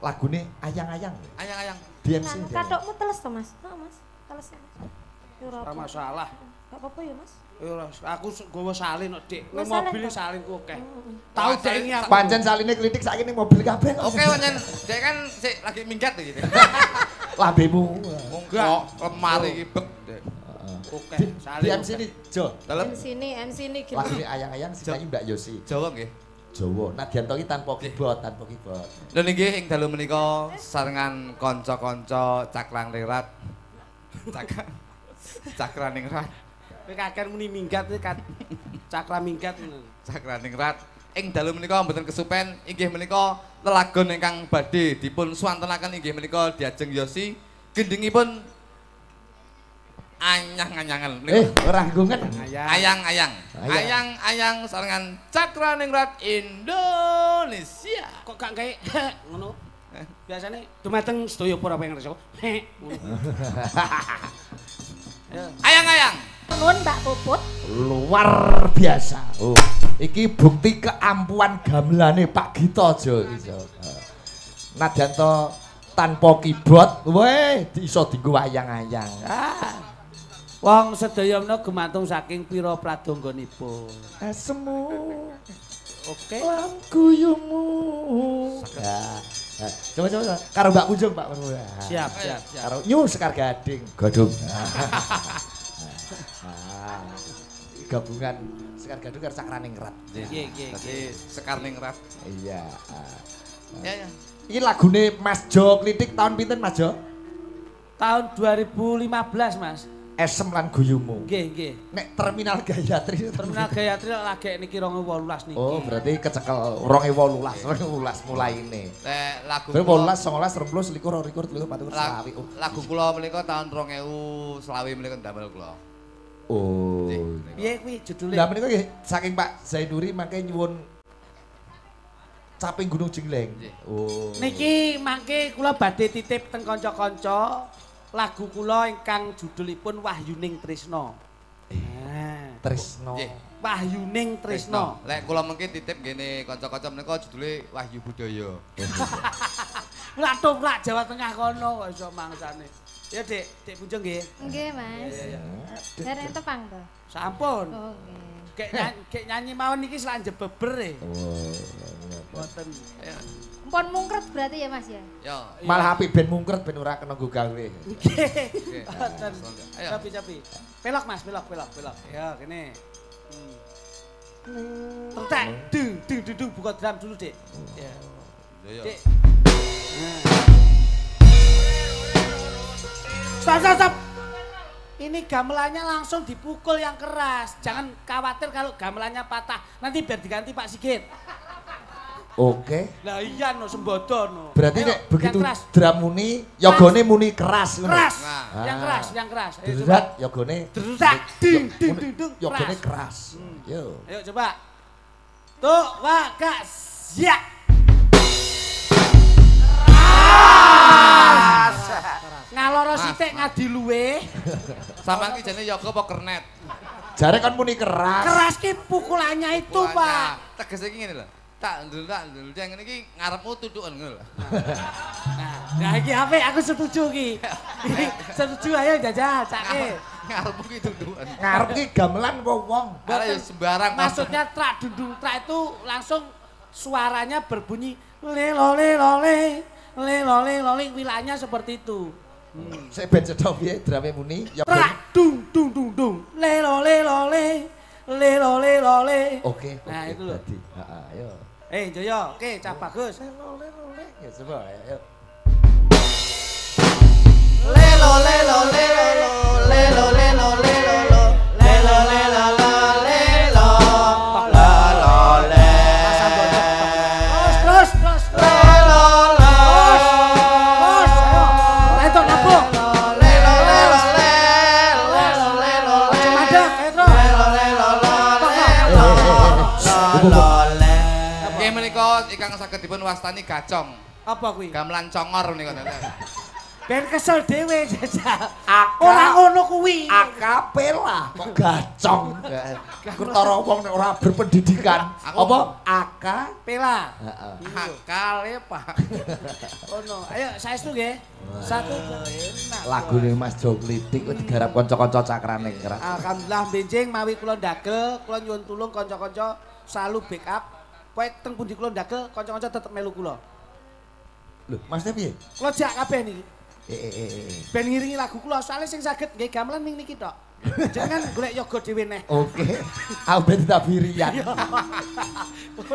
S2: Lagune ayang-ayang.
S1: Ayang-ayang.
S2: DMC.
S5: Kathokmu teles to, Mas? Heeh, Mas. Teles.
S3: Ora masalah.
S5: Gak apa-apa ya, Mas.
S3: Aku nggawa salin kok, Dik. Ning mobil salinku akeh. Tahu Dek iki aku.
S2: Pancen saline klitik saiki ning mobil kabeh.
S1: Oke, pancen Dek kan sik lagi minggat iki.
S2: Lambemu.
S1: Enggak, lemari iki bek, Dek.
S3: Oke,
S2: Di
S3: salin.
S2: MC ini, Jo.
S1: Dalem
S5: MC ini gimana?
S2: Lagune ayang-ayang sinyanyi Mbak Yosi.
S1: Jawa nggih.
S2: Jawa. Nadianto iki tanpa keyboard, tanpa keyboard.
S1: Lha niki ing dalu menika sarengan kanca-kanca Cakraningrat. Cakraningrat.
S3: Kowe kakek muni minggat cakra minggat ngono.
S1: Cakraningrat. Ing dalu menika mboten kesupen inggih menika lelagon ingkang badhe dipun swantenaken inggih menika Diajeng Yosi gendhingipun anyang-anyangan.
S2: Ora nggungan.
S1: Ayang-ayang. Ayang-ayang sarengan Cakraningrat Indonesia.
S3: Kok gak gawe ngono? Biasane dumateng sedaya para pangersa.
S1: Ayang-ayang.
S5: Nuwun Mbak Puput.
S2: Luar biasa. Oh, iki bukti keampuhan gamelane Pak Gito Jo iki. Nadianto tanpa keyboard, weh iso dienggo ayang-ayang.
S3: Wong sedaya menika gumantung saking pira pradangganipun.
S2: Asemu.
S3: Oke.
S2: Lan guyumu. Coba karo Mbak Punjung, Pak.
S3: Siap.
S2: Karo Nyu Sekar Gading, Godhong. Gabungan Sekar Gading karo Cakraningrat.
S3: Nggih.
S1: Dadi Sekarningrat.
S2: Iya.
S1: Ya.
S2: Iki lagune Mas Jo Klitik tahun pinten Mas Jo?
S3: Tahun 2015, Mas.
S2: Esem lan guyumu.
S3: Nggih.
S2: Nek Terminal Gayatri.
S3: Terminal Gayatri lagi niki 2018 niki.
S2: Oh, berarti kecekel 2018 mulai ini.
S1: Nek lagu
S2: 18, 19, 20, 21, 22, 23, 24,
S1: lagu kula menika tahun 2020 menika damel kula.
S2: Oh.
S3: Piye kuwi judule?
S2: Lah menika nggih saking Pak Zainuri mangke nyuwun Caping Gunung Jengleng. Oh.
S3: Niki mangke kula badhe titip teng kanca-kanca lagu kula ingkang judulipun Wahyuning Tresna.
S2: Tresna.
S3: Wahyuning Tresna.
S1: Lek kula mengki titip ngene kanca-kanca menika judule Wahyu Budaya.
S3: Mlathuk Jawa Tengah kono kok iso mangsane. Ya, Dik Punjung nggih.
S5: Nggih, Mas. Dereng tepang to.
S3: Sampun.
S5: Oh, nggih.
S3: Kek nyanyi mawon niki selak jebeber e.
S2: Oh.
S3: Mboten.
S5: Pon mungkret berarti ya, Mas ya?
S1: Yo.
S2: Malah apik ben mungkret ben ora kena nggo gawe.
S3: Nggih. Mboten.
S1: Ayo.
S3: Capi. Pelok Mas, pelok. Ya, kene. Tentek. Dung buka drum dulu, Dik. Ya.
S1: Yo.
S3: Dik. Stop. Ini gamelannya langsung dipukul yang keras. Jangan khawatir kalau gamelannya patah. Nanti biar diganti Pak Sigit.
S2: Oke.
S3: Lah iya no sembodo no.
S2: Berarti
S3: Ayo,
S2: nek begitu
S3: yang keras.
S2: drum muni, yogone muni keras ngono.
S3: Keras.
S1: Nah.
S3: Yang keras. Ayo coba.
S2: Derat yogone.
S3: Derat. Ding.
S2: Yogone keras. Yo.
S3: Ayo coba. Tuh, waka, siap. Ngaloro sithik ngadi luwe.
S1: Sampeyan ki jane yoga apa kernet?
S2: Jare kan muni keras.
S3: Keras ki pukulannya itu, Pak.
S1: Tegese iki ngene lho. Tak ndul jeng ngene iki ngarepmu tutuken ngono lho.
S3: Nah, iki apik aku setuju ki. Setuju ayo jajal, cake.
S1: Ngarepmu ki tutuken.
S2: Ngarep ki gamelan apa wong?
S1: Ala ya sembarang.
S3: Maksudnya trak dundung trak itu langsung suaranya berbunyi lelole wilayahnya seperti itu.
S2: Saya ben cedhak piye drame muni ya
S3: Trak dung lelole.
S2: Oke.
S3: Nah, itu lho.
S2: Ayo.
S3: Joyo, oke, cah bagus.
S2: Ya coba ayo.
S3: Terus. Lentok nabung.
S1: Nggih menika ingkang saged dipun wastani gacong.
S3: Apa kuwi?
S1: Gamelan congor menika.
S3: Ben kesel dhewe jajal. Ora ngono kuwi.
S2: Akapela kok gacong. Ketara wong nek ora berpendidikan. Apa? Akapela. Heeh.
S1: Akale, Pak.
S3: Ono. Ayo saestu nggih. Satu enak.
S2: Lagune Mas Jo Klitik kok digarap kanca-kanca cakrane kerak.
S3: Alhamdulillah benjing mawi kula ndagel, kula nyuwun tulung kanca-kanca selalu backup. Pokoke teng pundi kula ndagel, kanca-kanca tetep melu kula.
S2: Lho, maksudnya piye?
S3: Kula jak kabeh niki. Ben ngiringi lagu kula soalnya sing saged nggih gamelan ning niki tok. Jangan golek yoga dhewe neh.
S2: Oke. Aku ben tabirian.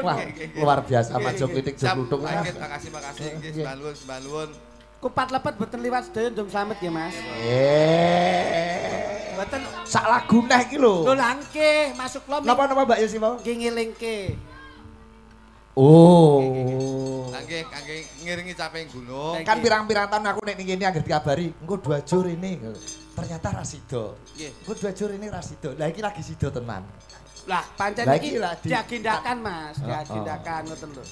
S2: Wah, luar biasa Mas Jo Klitik Jogluthung.
S1: Makasih nggih sembanuwun.
S3: Kupat lepet boten liwat sedaya ndung slamet ya Mas. Boten
S2: sak lagu neh iki lho.
S3: Lho langke masuk kula.
S2: Napa Mbak Yesi mau?
S3: Nggih ngelingke.
S2: Oh.
S1: Nggih, kangge ngiringi caping gunung.
S2: Kan pirang-pirang tahun aku nek ning kene anggere dikabari, engko 2 jur ini. Ternyata ra sida. Nggih. Engko 2 jur ini ra sida. Lah iki lagi sida tenan.
S3: Lah pancen iki diagendakan Mas, diagendakan ngoten lho.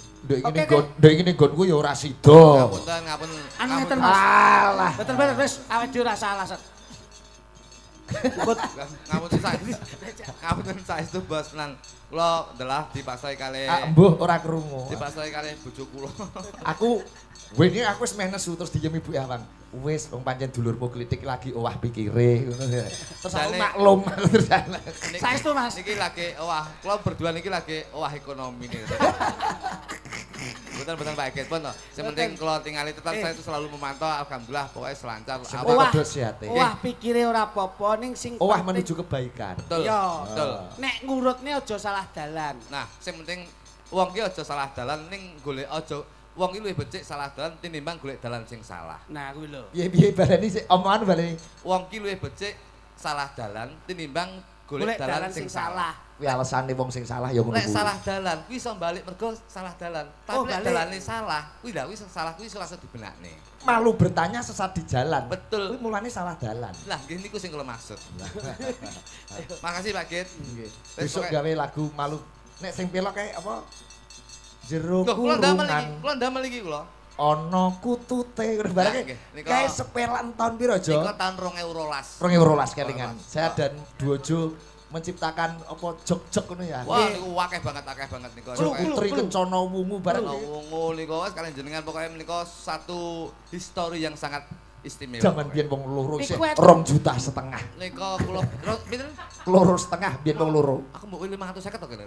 S2: Ndek iki ning gonku ya ora sida.
S1: Ngapun.
S3: Anu ngeten Mas. Alah. Betul wis awake dhewe ora salah, Set.
S1: Ngapunten saestu Bos tenan. Kula ndelah dipasrai kalih.
S2: Mbuh ora krungu.
S1: Dipasrai kalih bojo kula.
S2: Aku wis meh nesu terus diem Ibu Awang. Wis wong pancen dulurmu Klitik lagi owah pikire ngono ya. Terus aku maklum terus.
S3: Saestu Mas.
S1: Niki lagi owah, kula berdua niki lagi owah ekonomi niki. Betul Pak Eket pun. Sing penting kula tingali tetap saya itu selalu memantau alhamdulillah pokoknya selancar.
S3: Wah pikire ora apa-apa ning sing
S2: owah menuju kebaikan.
S1: Betul. Betul.
S3: Nek ngurutne aja salah dalan.
S1: Nah, sing penting wong ki aja salah dalan ning golek aja wong iki luwih becik salah dalan tinimbang golek dalan sing salah.
S3: Nah, kuwi lho.
S2: Piye baleni sik omongan baleni.
S1: Wong ki luwih becik salah dalan tinimbang golek dalan sing salah.
S2: Kuwi alasane wong sing salah ya ngono kuwi.
S1: Nek salah dalan kuwi iso balik mergo salah dalan. Tapi nek dalane salah, kuwi lha kuwi salah kuwi iso langsung dibenakne.
S2: Malu bertanya sesat di jalan.
S1: Betul.
S2: Kuwi mulane salah dalan.
S1: Lah nggih niku sing kula maksud. Makasih Pak Git.
S2: Nggih. Besok gawe lagu malu. Nek sing pelok kae apa? Jero
S1: kurungan. Kula ndamel iki kula.
S2: Ana kutute ngono bareng. Kae sepelan tahun piro, Jo?
S1: Nika tahun 2012.
S2: 2012 kelingan. Saya dan Duojo menciptakan apa jog-jog ngono ya.
S1: Wah, niku akeh banget niku.
S2: Putri Kencana Wungu bareng.
S1: Wungu niku wis kalian jenengan pokoke menika satu histori yang sangat istimewa.
S2: Jangan biyen wong loro sik 2,5 juta.
S1: Nika kula pinten?
S2: 2,5 biyen wong loro.
S1: Aku mbok 550 to kene.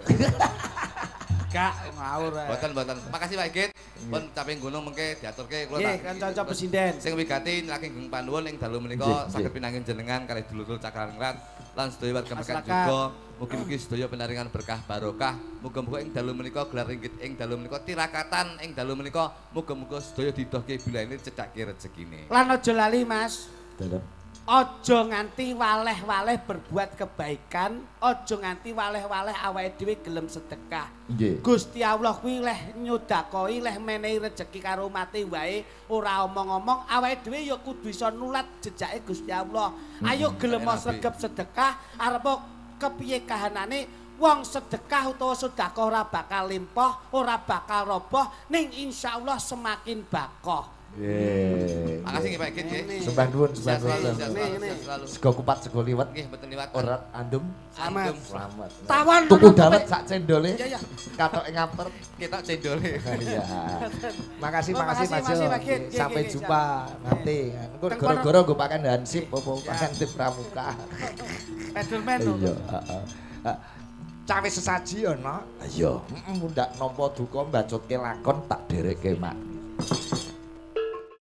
S3: Gak ngawur ae.
S1: Boten. Makasih Pak Git. Pun caping gunung mengke diaturke kula tak.
S3: Nggih, kanca presiden.
S1: Sing wigati lagi nggung panuwun ing dalu menika saged pinanggih jenengan kalih dulur-dulur Cakraningrat lan sedaya warga masyarakat juga. Mugi-mugi sedaya pinaringan berkah barokah. Muga-muga ing dalu menika gelar ringgit ing dalu menika tirakatan ing dalu menika muga-muga sedaya didohke bilane cedhake rezekine.
S3: Lan aja lali Mas.
S2: Dalam.
S3: Aja nganti waleh-waleh berbuat kebaikan, aja nganti waleh-waleh awake dhewe gelem sedekah.
S2: Nggih.
S3: Gusti Allah kuwi leh nyodakoi, leh menehi rejeki karo mate wae, ora omong-omong, awake dhewe ya kudu iso nulat jejake Gusti Allah. Ayo gelem sregep sedekah, arep kepiye kahanane wong sedekah utawa sedekah ora bakal limpah, ora bakal roboh, ning insyaallah semakin bakoh.
S2: Nggih.
S1: Makasih nggih Pak Git nggih.
S2: Sembah nuwun.
S1: Selalu.
S2: Sego kupat sego liwet.
S1: Nggih, mboten liwat.
S2: Ora andum.
S3: Selamat.
S2: Tawon tuku dawet sak cendole.
S3: Iya.
S2: Katoke ngaper.
S1: Kita cendole.
S2: Iya. Makasih Mas Jo. Sampai
S3: Git.
S2: jumpa nanti. Engko gara-gara nggo pakan hansip apa pakan tim pramuka.
S3: Pedulmen lho.
S2: Iya, heeh. Cawe sesaji ana. Iya. Mundak nampa duka mbacutke lakon tak dereke mak.